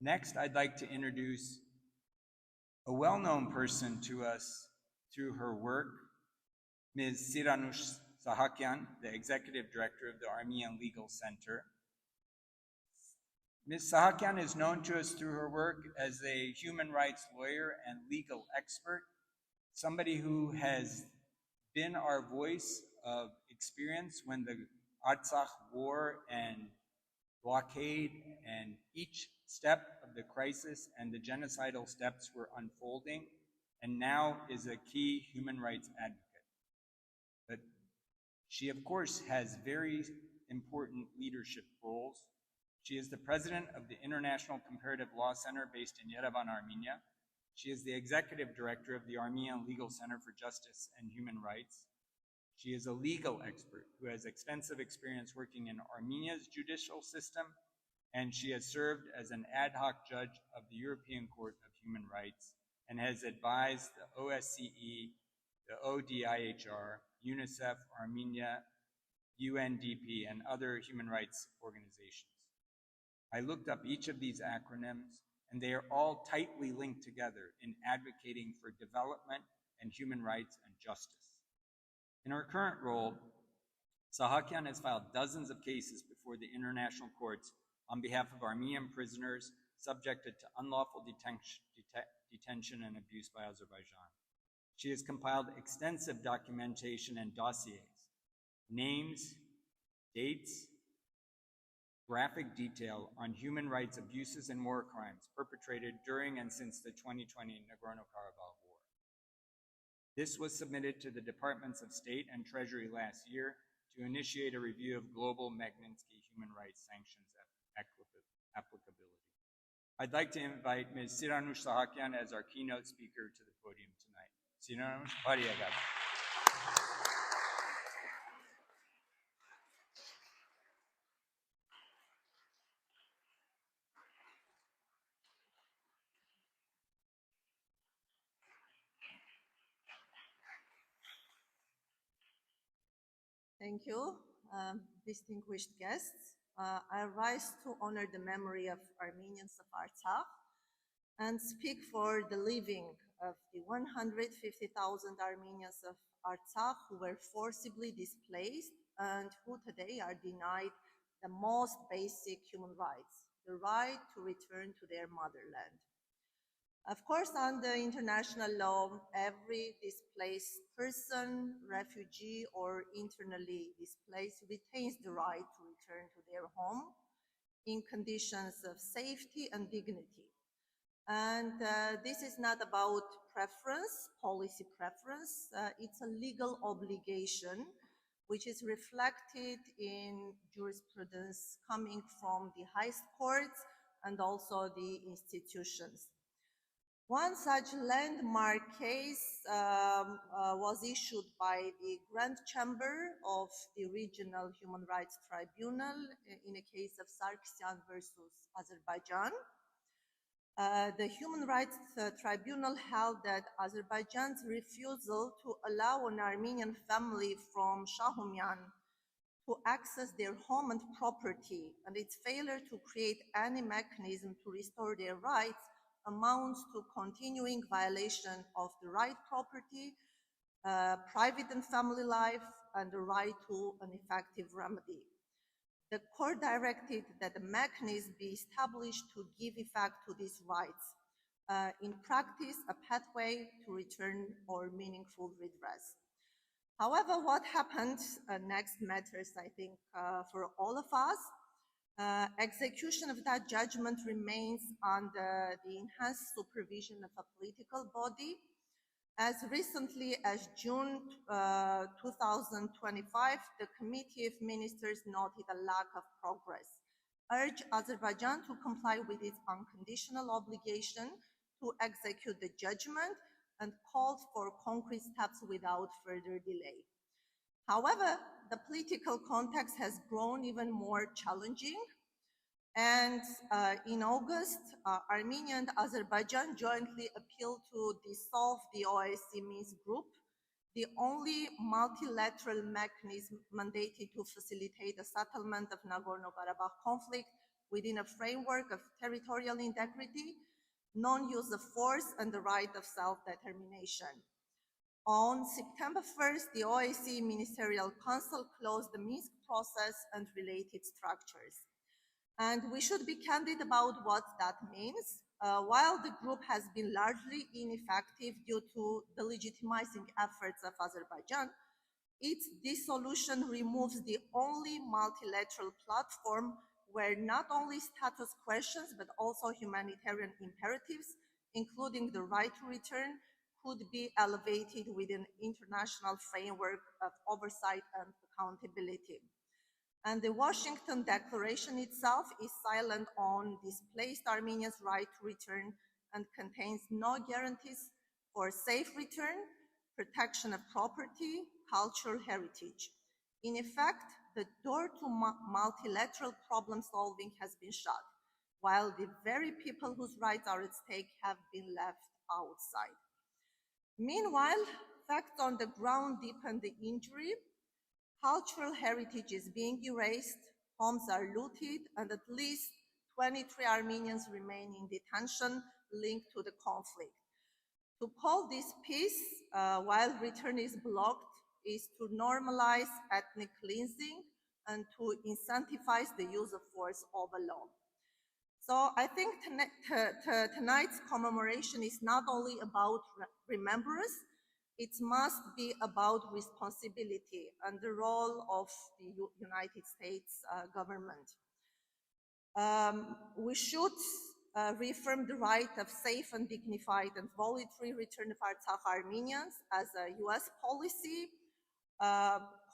Next, I'd like to introduce a well-known person to us through her work, Ms. Siranush Sahakyan, the Executive Director of the Armenian Legal Center. Ms. Sahakyan is known to us through her work as a human rights lawyer and legal expert, somebody who has been our voice of experience when the Artsakh war and blockade and each step of the crisis and the genocidal steps were unfolding, and now is a key human rights advocate. But she, of course, has very important leadership roles. She is the president of the International Comparative Law Center based in Yerevan, Armenia. She is the executive director of the Armenian Legal Center for Justice and Human Rights. She is a legal expert who has extensive experience working in Armenia's judicial system, and she has served as an ad hoc judge of the European Court of Human Rights and has advised the OSCE, the ODIHR, UNICEF, Armenia, UNDP, and other human rights organizations. I looked up each of these acronyms, and they are all tightly linked together in advocating for development and human rights and justice. In her current role, Sahakyan has filed dozens of cases before the international courts on behalf of Armenian prisoners subjected to unlawful detention and abuse by Azerbaijan. She has compiled extensive documentation and dossiers, names, dates, graphic detail on human rights abuses and war crimes perpetrated during and since the 2020 Nagorno-Karabakh war. This was submitted to the Departments of State and Treasury last year to initiate a review of global Magnitsky human rights sanctions applicability. I'd like to invite Ms. Siranush Sahakyan as our keynote speaker to the podium tonight. Siranush, Pariyagat. Thank you, distinguished guests. I rise to honor the memory of Armenians of Artsakh and speak for the living of the 150,000 Armenians of Artsakh who were forcibly displaced and who today are denied the most basic human rights, the right to return to their motherland. Of course, under international law, every displaced person, refugee, or internally displaced retains the right to return to their home in conditions of safety and dignity. And this is not about preference, policy preference. It's a legal obligation, which is reflected in jurisprudence coming from the highest courts and also the institutions. One such landmark case was issued by the Grand Chamber of the Regional Human Rights Tribunal in a case of Sahakyan versus Azerbaijan. The Human Rights Tribunal held that Azerbaijan's refusal to allow an Armenian family from Sahakyan to access their home and property and its failure to create any mechanism to restore their rights amounts to continuing violation of the right property, private and family life, and the right to an effective remedy. The court directed that a mechanism be established to give effect to these rights. In practice, a pathway to return or meaningful redress. However, what happened next matters, I think, for all of us. Execution of that judgment remains under the enhanced supervision of a political body. As recently as June 2025, the Committee of Ministers noted a lack of progress, urged Azerbaijan to comply with its unconditional obligation to execute the judgment, and called for concrete steps without further delay. However, the political context has grown even more challenging. And in August, Armenia and Azerbaijan jointly appealed to dissolve the OSCE Minsk Group, the only multilateral mechanism mandated to facilitate the settlement of Nagorno-Karabakh conflict within a framework of territorial integrity, non-use of force, and the right of self-determination. On September 1st, the OSCE Ministerial Council closed the Minsk process and related structures. And we should be candid about what that means. While the group has been largely ineffective due to the legitimizing efforts of Azerbaijan, its dissolution removes the only multilateral platform where not only status questions, but also humanitarian imperatives, including the right to return, could be elevated within international framework of oversight and accountability. And the Washington Declaration itself is silent on displaced Armenians' right to return and contains no guarantees for safe return, protection of property, cultural heritage. In effect, the door to multilateral problem solving has been shut, while the very people whose rights are at stake have been left outside. Meanwhile, facts on the ground deepen the injury. Cultural heritage is being erased, homes are looted, and at least 23 Armenians remain in detention linked to the conflict. To call this peace while return is blocked is to normalize ethnic cleansing and to incentivize the use of force over law. So I think tonight's commemoration is not only about remembrance, it must be about responsibility and the role of the United States government. We should reaffirm the right of safe and dignified and voluntary return of Artsakh Armenians as a US policy,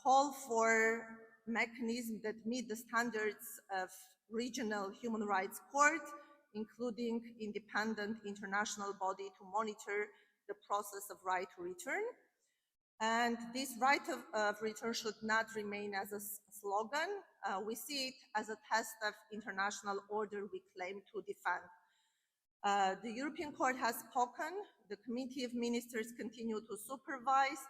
call for mechanisms that meet the standards of regional human rights court, including independent international body to monitor the process of right to return. And this right of return should not remain as a slogan. We see it as a test of international order we claim to defend. The European Court has spoken. The Committee of Ministers continue to supervise.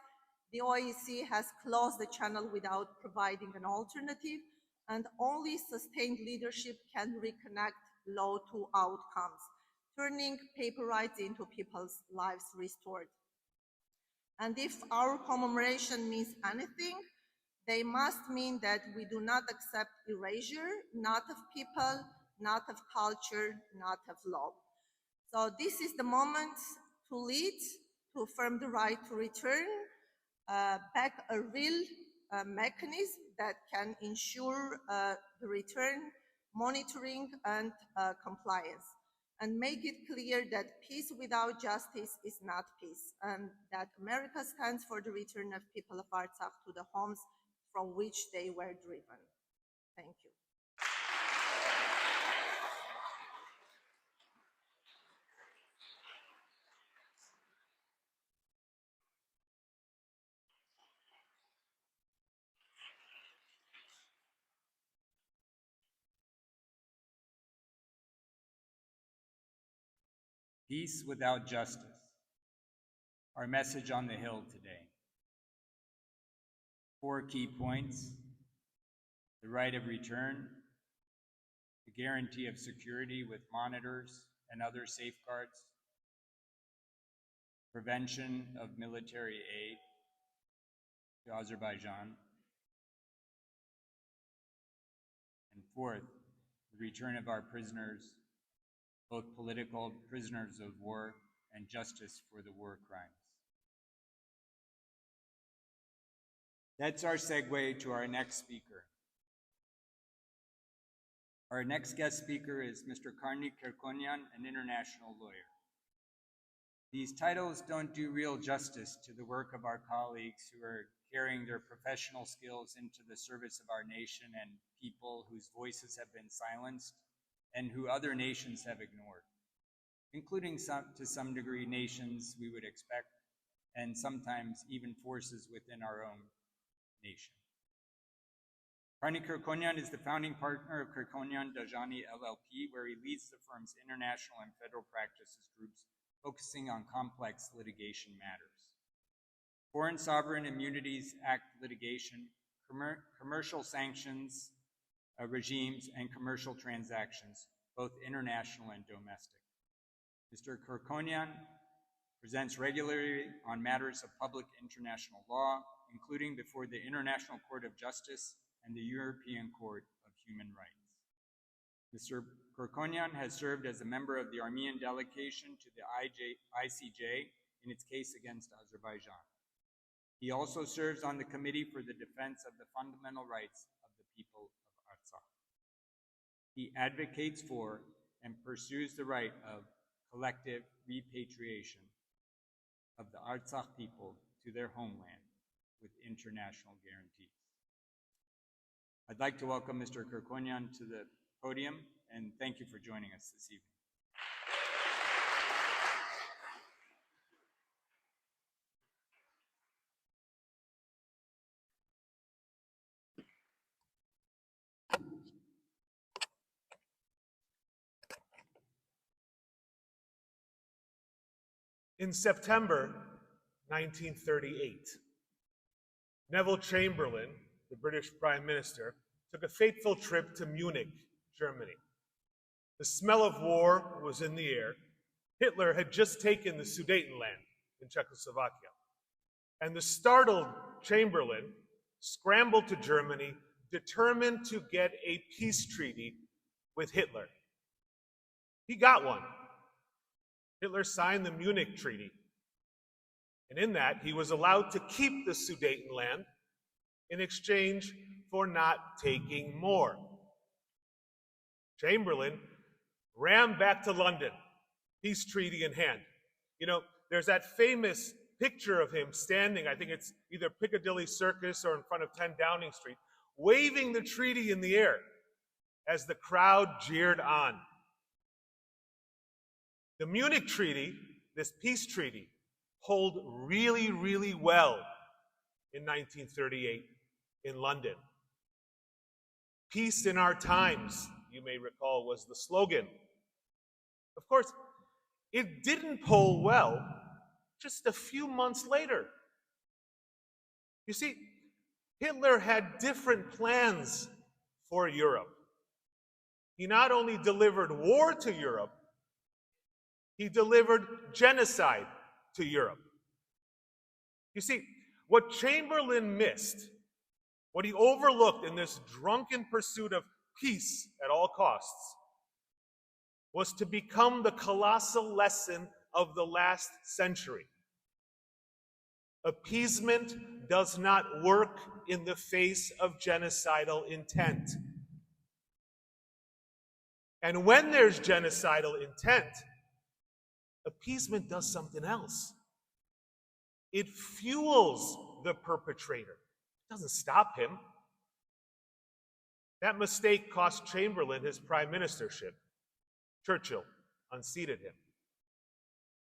The OSCE has closed the channel without providing an alternative, and only sustained leadership can reconnect law to outcomes, turning paper rights into people's lives restored. And if our commemoration means anything, they must mean that we do not accept erasure, not of people, not of culture, not of law. So this is the moment to lead, to affirm the right to return, back a real mechanism that can ensure the return, monitoring, and compliance, and make it clear that peace without justice is not peace, and that America stands for the return of people of Artsakh to the homes from which they were driven. Thank you. Peace without justice. Our message on the Hill today. 4 key points: the right of return, the guarantee of security with monitors and other safeguards, prevention of military aid to Azerbaijan, and 4th, the return of our prisoners, both political prisoners of war and justice for the war crimes. That's our segue to our next speaker. Our next guest speaker is Mr. Karnig Kerkonian, an international lawyer. These titles don't do real justice to the work of our colleagues who are carrying their professional skills into the service of our nation and people whose voices have been silenced and who other nations have ignored, including to some degree nations we would expect, and sometimes even forces within our own nation. Karnig Kerkonian is the founding partner of Kerkonian Dajani LLP, where he leads the firm's international and federal practices groups focusing on complex litigation matters. Foreign Sovereign Immunities Act litigation, commercial sanctions regimes, and commercial transactions, both international and domestic. Mr. Kerkonian presents regularly on matters of public international law, including before the International Court of Justice and the European Court of Human Rights. Mr. Kerkonian has served as a member of the Armenian delegation to the ICJ in its case against Azerbaijan. He also serves on the Committee for the Defense of the Fundamental Rights of the People of Artsakh. He advocates for and pursues the right of collective repatriation of the Artsakh people to their homeland with international guarantees. I'd like to welcome Mr. Kerkonian to the podium, and thank you for joining us this evening. In September 1938, Neville Chamberlain, the British Prime Minister, took a fateful trip to Munich, Germany. The smell of war was in the air. Hitler had just taken the Sudetenland in Czechoslovakia. And the startled Chamberlain scrambled to Germany, determined to get a peace treaty with Hitler. He got one. Hitler signed the Munich Treaty. And in that, he was allowed to keep the Sudetenland in exchange for not taking more. Chamberlain ran back to London, peace treaty in hand. You know, there's that famous picture of him standing, I think it's either Piccadilly Circus or in front of 10 Downing Street, waving the treaty in the air as the crowd jeered on. The Munich Treaty, this peace treaty, pulled really, really well in 1938 in London. Peace in our times, you may recall, was the slogan. Of course, it didn't pull well just a few months later. You see, Hitler had different plans for Europe. He not only delivered war to Europe, he delivered genocide to Europe. You see, what Chamberlain missed, what he overlooked in this drunken pursuit of peace at all costs, was to become the colossal lesson of the last century. Appeasement does not work in the face of genocidal intent. And when there's genocidal intent, appeasement does something else. It fuels the perpetrator. It doesn't stop him. That mistake cost Chamberlain his prime ministership. Churchill unseated him.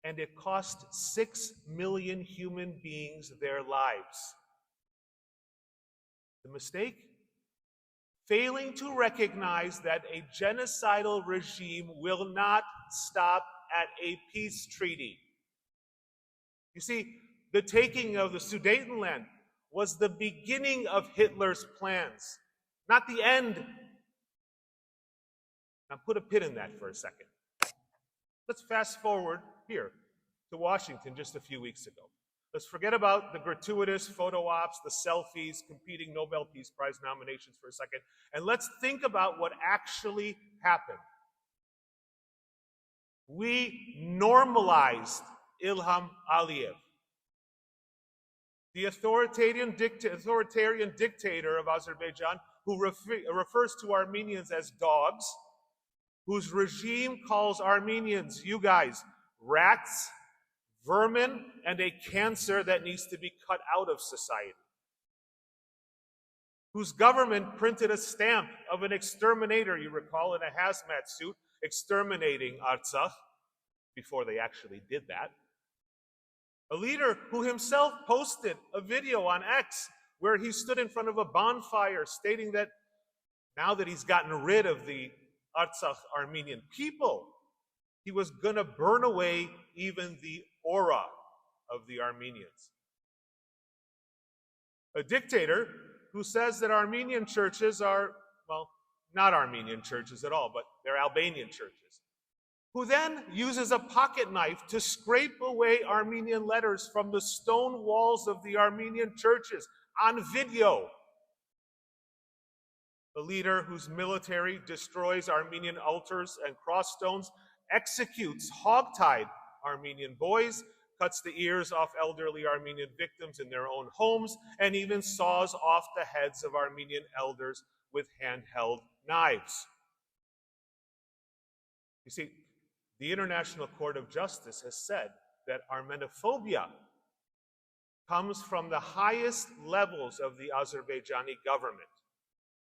And it cost 6 million human beings their lives. The mistake? Failing to recognize that a genocidal regime will not stop at a peace treaty. You see, the taking of the Sudetenland was the beginning of Hitler's plans, not the end. Now put a pin in that for a second. Let's fast forward here to Washington just a few weeks ago. Let's forget about the gratuitous photo ops, the selfies, competing Nobel Peace Prize nominations for a second, and let's think about what actually happened. We normalized Ilham Aliyev, the authoritarian dictator of Azerbaijan, who refers to Armenians as dogs, whose regime calls Armenians, you guys, rats, vermin, and a cancer that needs to be cut out of society, whose government printed a stamp of an exterminator, you recall, in a hazmat suit, exterminating Artsakh, before they actually did that. A leader who himself posted a video on X where he stood in front of a bonfire stating that now that he's gotten rid of the Artsakh Armenian people, he was going to burn away even the aura of the Armenians. A dictator who says that Armenian churches are, well, not Armenian churches at all, but they're Albanian churches, who then uses a pocket knife to scrape away Armenian letters from the stone walls of the Armenian churches on video. A leader whose military destroys Armenian altars and cross stones, executes hogtied Armenian boys, cuts the ears off elderly Armenian victims in their own homes, and even saws off the heads of Armenian elders with handheld knives. You see, the International Court of Justice has said that Armenophobia comes from the highest levels of the Azerbaijani government.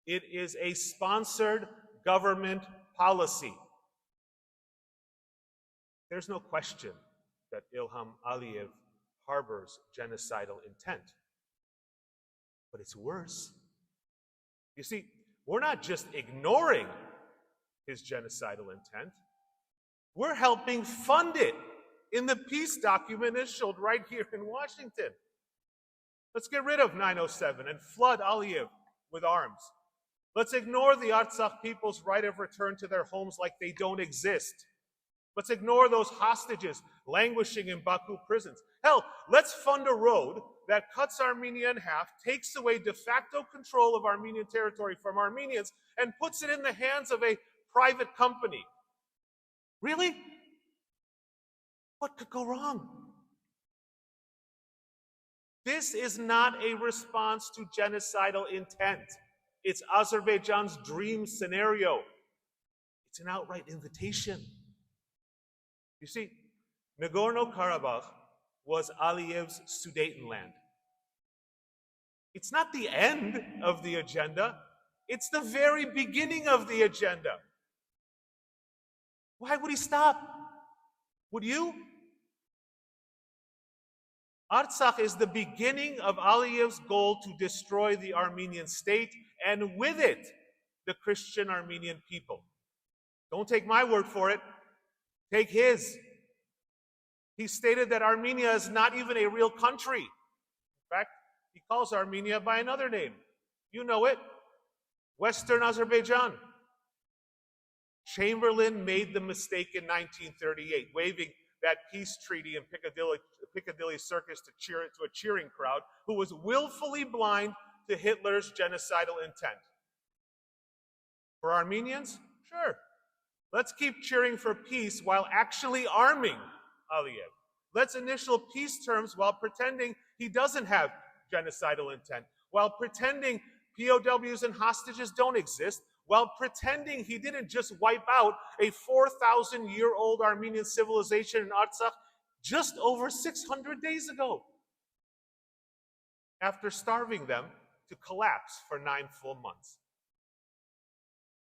It is a sponsored government policy. There's no question that Ilham Aliyev harbors genocidal intent. But it's worse. You see, we're not just ignoring his genocidal intent, we're helping fund it in the peace document issued right here in Washington. Let's get rid of 907 and flood Aliyev with arms. Let's ignore the Artsakh people's right of return to their homes like they don't exist. Let's ignore those hostages languishing in Baku prisons. Hell, let's fund a road that cuts Armenia in half, takes away de facto control of Armenian territory from Armenians, and puts it in the hands of a private company. Really? What could go wrong? This is not a response to genocidal intent. It's Azerbaijan's dream scenario. It's an outright invitation. You see, Nagorno-Karabakh was Aliyev's Sudetenland. It's not the end of the agenda. It's the very beginning of the agenda. Why would he stop? Would you? Artsakh is the beginning of Aliyev's goal to destroy the Armenian state, and with it, the Christian Armenian people. Don't take my word for it. Take his. He stated that Armenia is not even a real country. In fact, he calls Armenia by another name. You know it. Western Azerbaijan. Chamberlain made the mistake in 1938, waving that peace treaty in Piccadilly Circus to a cheering crowd who was willfully blind to Hitler's genocidal intent. For Armenians, sure. Let's keep cheering for peace while actually arming Aliyev. Let's initial peace terms while pretending he doesn't have genocidal intent, while pretending POWs and hostages don't exist, while pretending he didn't just wipe out a 4,000-year-old Armenian civilization in Artsakh just over 600 days ago, after starving them to collapse for 9 full months.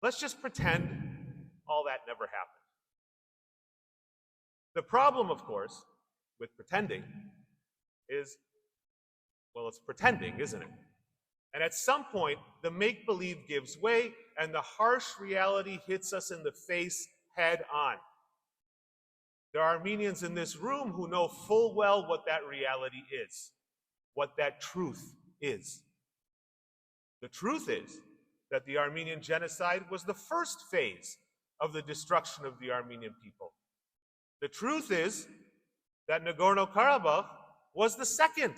Let's just pretend all that never happened. The problem, of course, with pretending is, well, it's pretending, isn't it? And at some point, the make-believe gives way, and the harsh reality hits us in the face head on. There are Armenians in this room who know full well what that reality is, what that truth is. The truth is that the Armenian genocide was the first phase of the destruction of the Armenian people. The truth is that Nagorno-Karabakh was the second.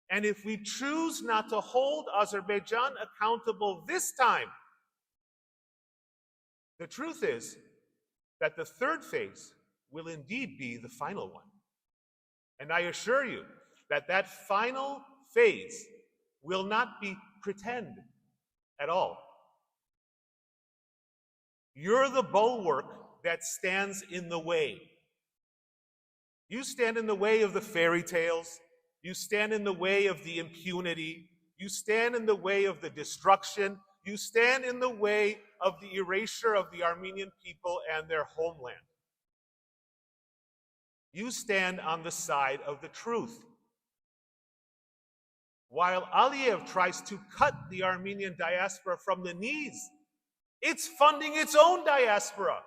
And if we choose not to hold Azerbaijan accountable this time, the truth is that the third phase will indeed be the final one. And I assure you that that final phase will not be pretend at all. You're the bulwark that stands in the way. You stand in the way of the fairy tales. You stand in the way of the impunity. You stand in the way of the destruction. You stand in the way of the erasure of the Armenian people and their homeland. You stand on the side of the truth. While Aliyev tries to cut the Armenian diaspora from the knees, it's funding its own diaspora.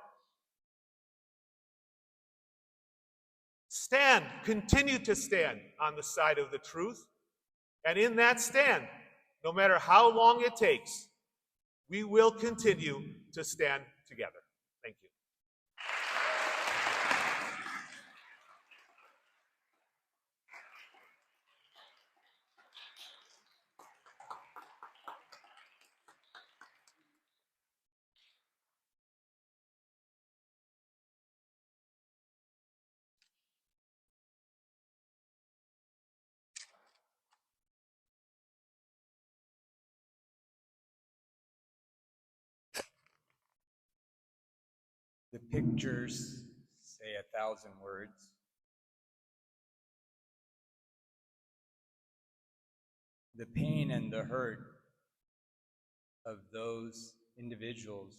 Stand, continue to stand on the side of the truth. And in that stand, no matter how long it takes, we will continue to stand together. Thank you. The pictures say 1,000 words. The pain and the hurt of those individuals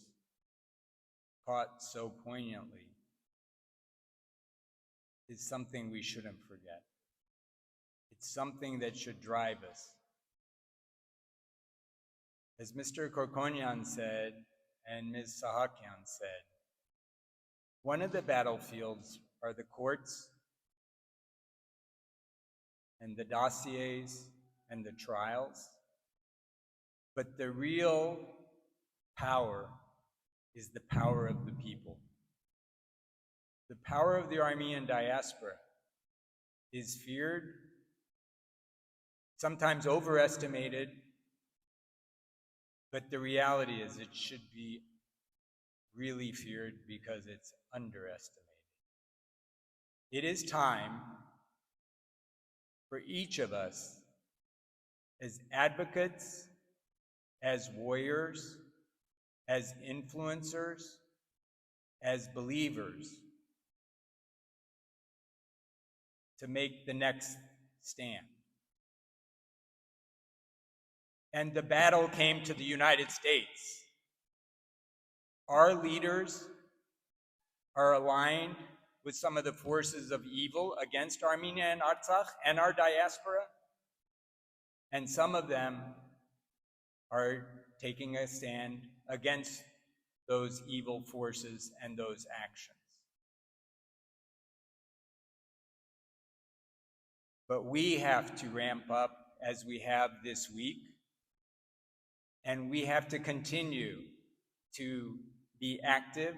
caught so poignantly is something we shouldn't forget. It's something that should drive us. As Mr. Kerkonian said, and Ms. Sahakyan said, one of the battlefields are the courts and the dossiers and the trials, but the real power is the power of the people. The power of the Armenian diaspora is feared, sometimes overestimated, but the reality is it should be really feared because it's underestimated. It is time for each of us as advocates, as warriors, as influencers, as believers to make the next stand. And the battle came to the United States. Our leaders are aligned with some of the forces of evil against Armenia and Artsakh and our diaspora. And some of them are taking a stand against those evil forces and those actions. But we have to ramp up as we have this week, and we have to continue to be active,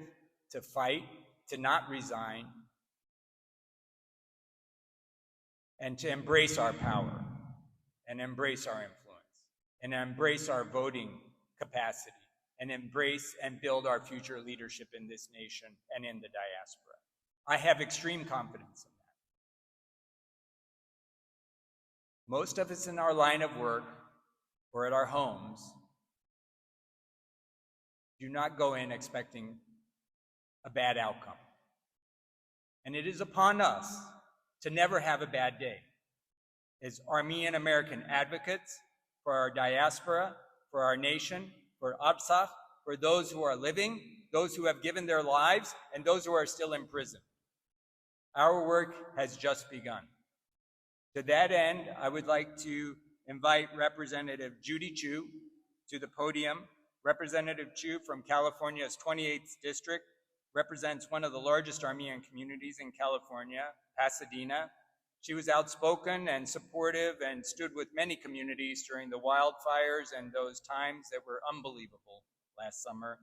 to fight, to not resign, and to embrace our power, and embrace our influence, and embrace our voting capacity, and embrace and build our future leadership in this nation and in the diaspora. I have extreme confidence in that. Most of us in our line of work or at our homes Do not go in expecting a bad outcome. And it is upon us to never have a bad day. As Armenian American advocates for our diaspora, for our nation, for Artsakh, for those who are living, those who have given their lives, and those who are still in prison. Our work has just begun. To that end, I would like to invite Representative Judy Chu to the podium. Representative Chu from California's 28th District represents one of the largest Armenian communities in California, Pasadena. She was outspoken and supportive and stood with many communities during the wildfires and those times that were unbelievable last summer.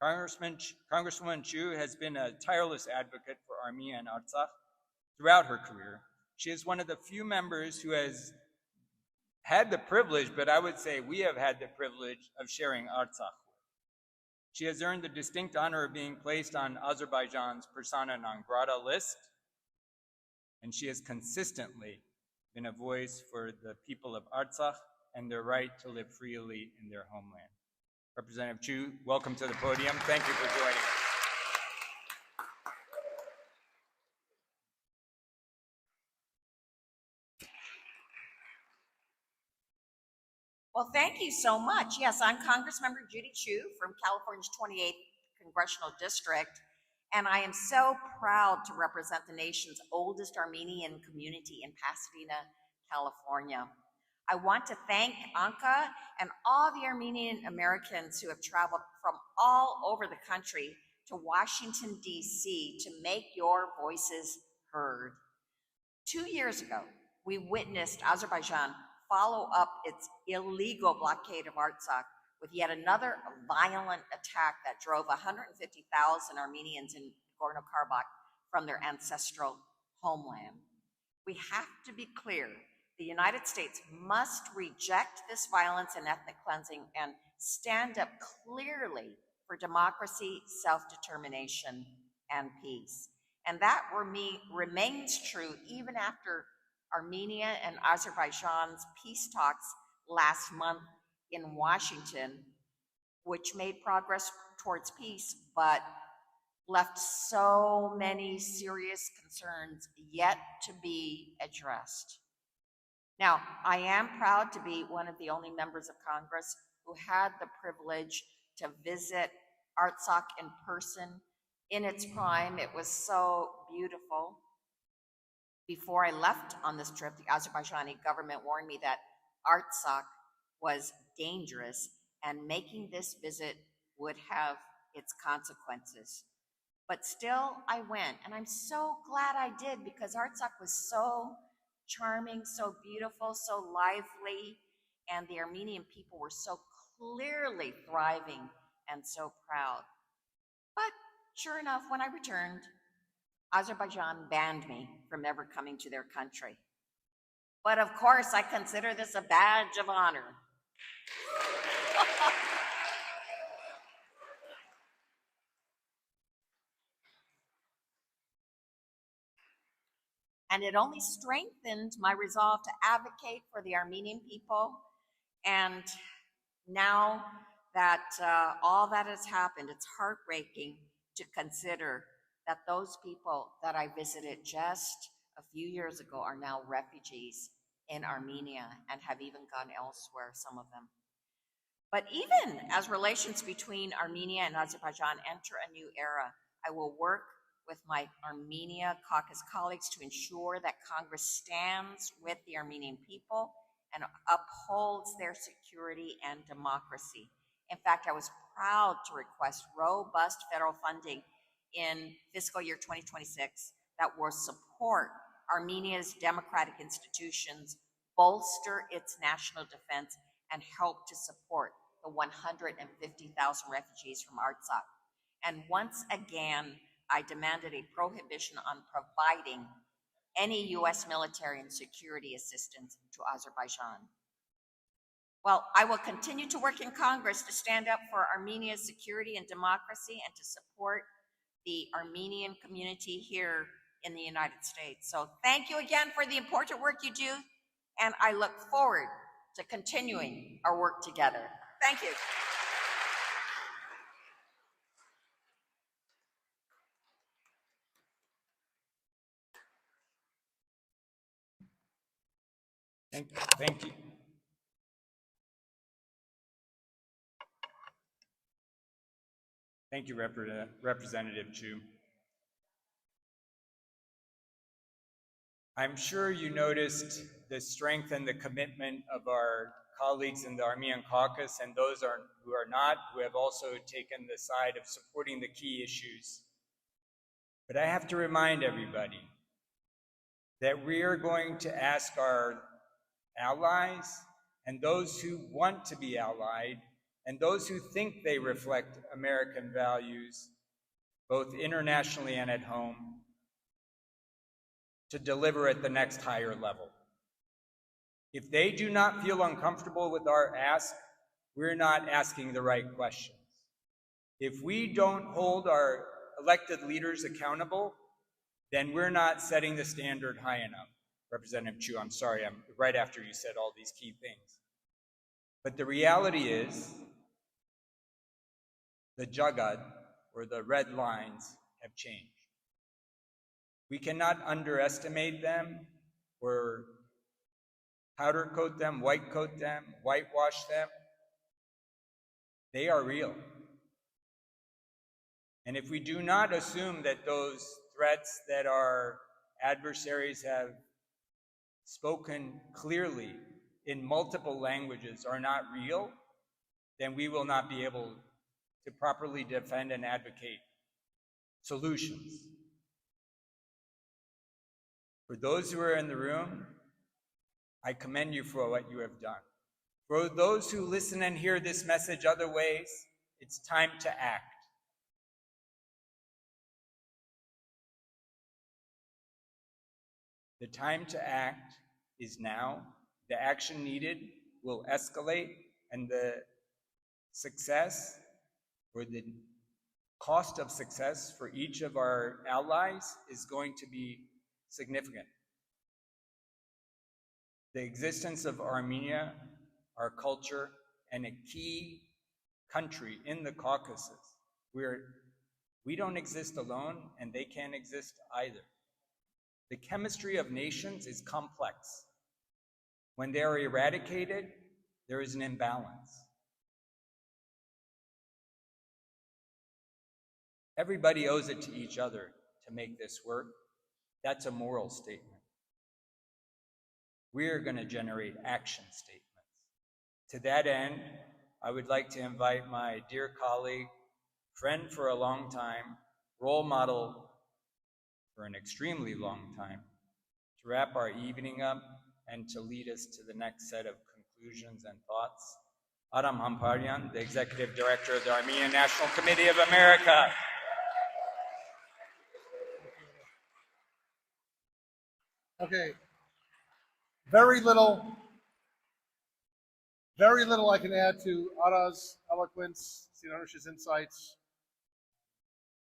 Congresswoman Chu has been a tireless advocate for Armenia and Artsakh throughout her career. She is one of the few members who has had the privilege, but I would say we have had the privilege of sharing Artsakh with. She has earned the distinct honor of being placed on Azerbaijan's persona non grata list, and she has consistently been a voice for the people of Artsakh and their right to live freely in their homeland. Representative Chu, welcome to the podium. Thank you for joining us. Well, thank you so much. Yes, I'm Congressmember Judy Chu from California's 28th Congressional District, and I am so proud to represent the nation's oldest Armenian community in Pasadena, California. I want to thank Anka and all the Armenian Americans who have traveled from all over the country to Washington, D.C. to make your voices heard. 2 years ago, we witnessed Azerbaijan follow up its illegal blockade of Artsakh with yet another violent attack that drove 150,000 Armenians in Nagorno-Karabakh from their ancestral homeland. We have to be clear. The United States must reject this violence and ethnic cleansing and stand up clearly for democracy, self-determination, and peace. And that remains true even after Armenia and Azerbaijan's peace talks last month in Washington, which made progress towards peace, but left so many serious concerns yet to be addressed. Now, I am proud to be one of the only members of Congress who had the privilege to visit Artsakh in person. In its prime, it was so beautiful. Before I left on this trip, the Azerbaijani government warned me that Artsakh was dangerous and making this visit would have its consequences. But still, I went, and I'm so glad I did because Artsakh was so charming, so beautiful, so lively, and the Armenian people were so clearly thriving and so proud. But sure enough, when I returned, Azerbaijan banned me from ever coming to their country. But of course, I consider this a badge of honor. And it only strengthened my resolve to advocate for the Armenian people. And now that all that has happened, it's heartbreaking to consider that those people that I visited just a few years ago are now refugees in Armenia and have even gone elsewhere, some of them. But even as relations between Armenia and Azerbaijan enter a new era, I will work with my Armenia caucus colleagues to ensure that Congress stands with the Armenian people and upholds their security and democracy. In fact, I was proud to request robust federal funding in fiscal year 2026 that will support Armenia's democratic institutions, bolster its national defense, and help to support the 150,000 refugees from Artsakh. And once again, I demanded a prohibition on providing any U.S. military and security assistance to Azerbaijan. Well, I will continue to work in Congress to stand up for Armenia's security and democracy and to support the Armenian community here in the United States. So thank you again for the important work you do, and I look forward to continuing our work together. Thank you. Thank you. Thank you, Representative Chu. I'm sure you noticed the strength and the commitment of our colleagues in the Armenian caucus and those who are not, who have also taken the side of supporting the key issues. But I have to remind everybody that we are going to ask our allies and those who want to be allied and those who think they reflect American values, both internationally and at home, to deliver at the next higher level. If they do not feel uncomfortable with our ask, we're not asking the right questions. If we don't hold our elected leaders accountable, then we're not setting the standard high enough. Representative Chu, I'm sorry, I'm right after you said all these key things. But the reality is, the jagad, or the red lines, have changed. We cannot underestimate them or powder coat them, white coat them, whitewash them. They are real. And if we do not assume that those threats that our adversaries have spoken clearly in multiple languages are not real, then we will not be able to properly defend and advocate solutions. For those who are in the room, I commend you for what you have done. For those who listen and hear this message other ways, it's time to act. The time to act is now. The action needed will escalate, and the success or the cost of success for each of our allies is going to be significant. The existence of Armenia, our culture, and a key country in the Caucasus, we don't exist alone, and they can't exist either. The chemistry of nations is complex. When they are eradicated, there is an imbalance. Everybody owes it to each other to make this work. That's a moral statement. We're going to generate action statements. To that end, I would like to invite my dear colleague, friend for a long time, role model for an extremely long time, to wrap our evening up and to lead us to the next set of conclusions and thoughts. Adam Hamparyan, the Executive Director of the Armenian National Committee of America. Okay. Very little I can add to Ara's eloquence, Siranush's insights,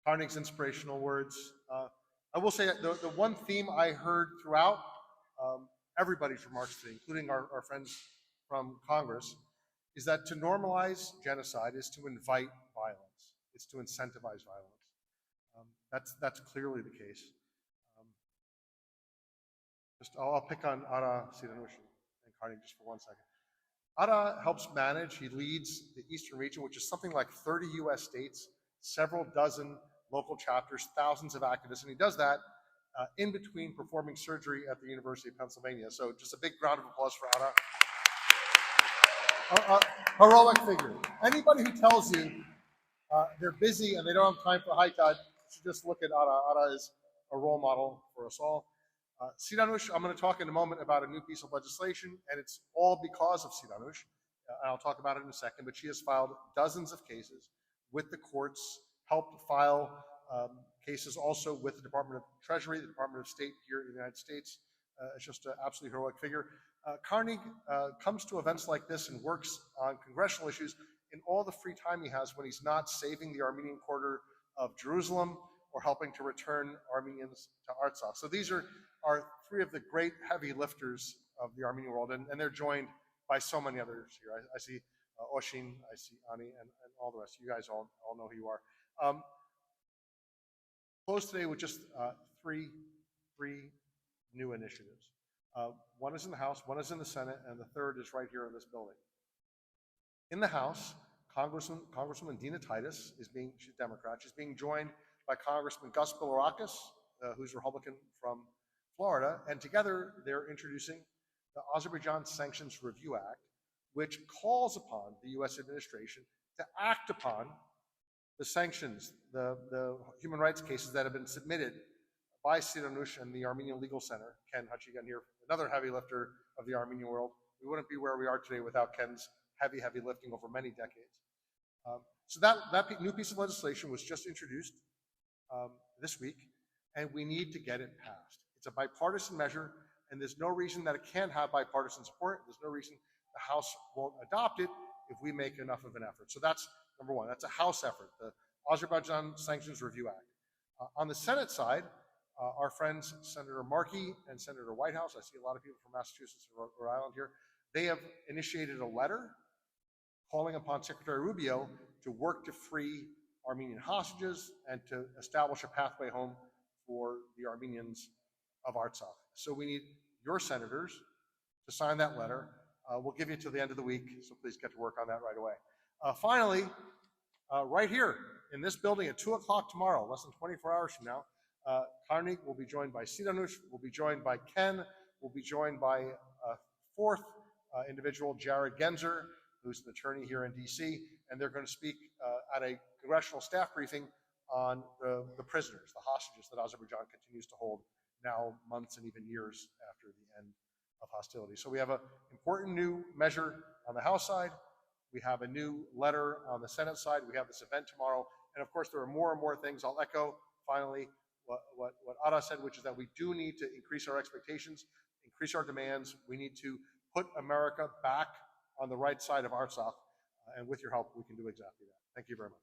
Karnig's inspirational words. I will say that the one theme I heard throughout everybody's remarks today, including our friends from Congress, is that to normalize genocide is to invite violence. It's to incentivize violence. That's clearly the case. I'll pick on Ara, Siranush, and Karnig just for 1 second. Ara helps manage, he leads the Eastern region, which is something like 30 US states, several dozen local chapters, thousands of activists, and he does that in between performing surgery at the University of Pennsylvania. So just a big round of applause for Ara. A heroic figure. Anybody who tells you they're busy and they don't have time for Haikad should just look at Ara. Ara is a role model for us all. Siranush, I'm going to talk in a moment about a new piece of legislation, and it's all because of Siranush. And I'll talk about it in a second, but she has filed dozens of cases with the courts, helped file cases also with the Department of Treasury, the Department of State here in the United States. It's just an absolutely heroic figure. Karnig comes to events like this and works on congressional issues in all the free time he has when he's not saving the Armenian quarter of Jerusalem or helping to return Armenians to Artsakh. So these are three of the great heavy lifters of the Armenian world, and they're joined by so many others here. I see Oshin, I see Ani, and all the rest. You guys all know who you are. Close today with just three new initiatives. One is in the House, one is in the Senate, and the third is right here in this building. In the House, Congresswoman Dina Titus she's a Democrat, she's being joined by Congressman Gus Bilirakis, who's Republican from Florida, and together they're introducing the Azerbaijan Sanctions Review Act, which calls upon the U.S. administration to act upon the sanctions, the human rights cases that have been submitted by Siranush and the Armenian Legal Center. Ken Hutchigan here, another heavy lifter of the Armenian world. We wouldn't be where we are today without Ken's heavy lifting over many decades. So that new piece of legislation was just introduced this week, and we need to get it passed. It's a bipartisan measure, and there's no reason that it can't have bipartisan support. There's no reason the House won't adopt it if we make enough of an effort. So that's number one. That's a House effort, the Azerbaijan Sanctions Review Act. On the Senate side, our friends Senator Markey and Senator Whitehouse, I see a lot of people from Massachusetts and Rhode Island here, they have initiated a letter calling upon Secretary Rubio to work to free Armenian hostages and to establish a pathway home for the Armenians of Artsakh. So we need your senators to sign that letter. We'll give you till the end of the week, so please get to work on that right away. Finally, right here in this building at 2 o'clock tomorrow, less than 24 hours from now, Karnig will be joined by Siranush, will be joined by Ken, will be joined by a fourth individual, Jared Genzer, who's an attorney here in DC, and they're going to speak at a congressional staff briefing on the prisoners, the hostages that Azerbaijan continues to hold now months and even years after the end of hostility. So we have an important new measure on the House side. We have a new letter on the Senate side. We have this event tomorrow. And of course, there are more and more things. I'll echo finally what Ada said, which is that we do need to increase our expectations, increase our demands. We need to put America back on the right side of Artsakh. And with your help, we can do exactly that. Thank you very much.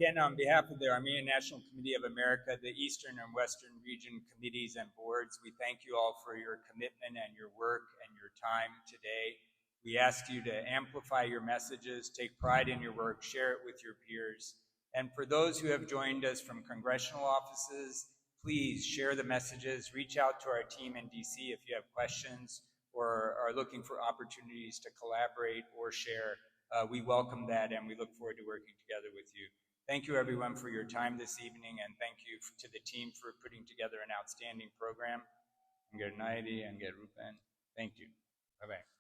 Again, on behalf of the Armenian National Committee of America, the Eastern and Western Region committees and boards, we thank you all for your commitment and your work and your time today. We ask you to amplify your messages, take pride in your work, share it with your peers. And for those who have joined us from congressional offices, please share the messages, reach out to our team in DC if you have questions or are looking for opportunities to collaborate or share. We welcome that, and we look forward to working together with you. Thank you, everyone, for your time this evening, and thank you to the team for putting together an outstanding program. And good night, and good Rupen. Thank you. Bye-bye.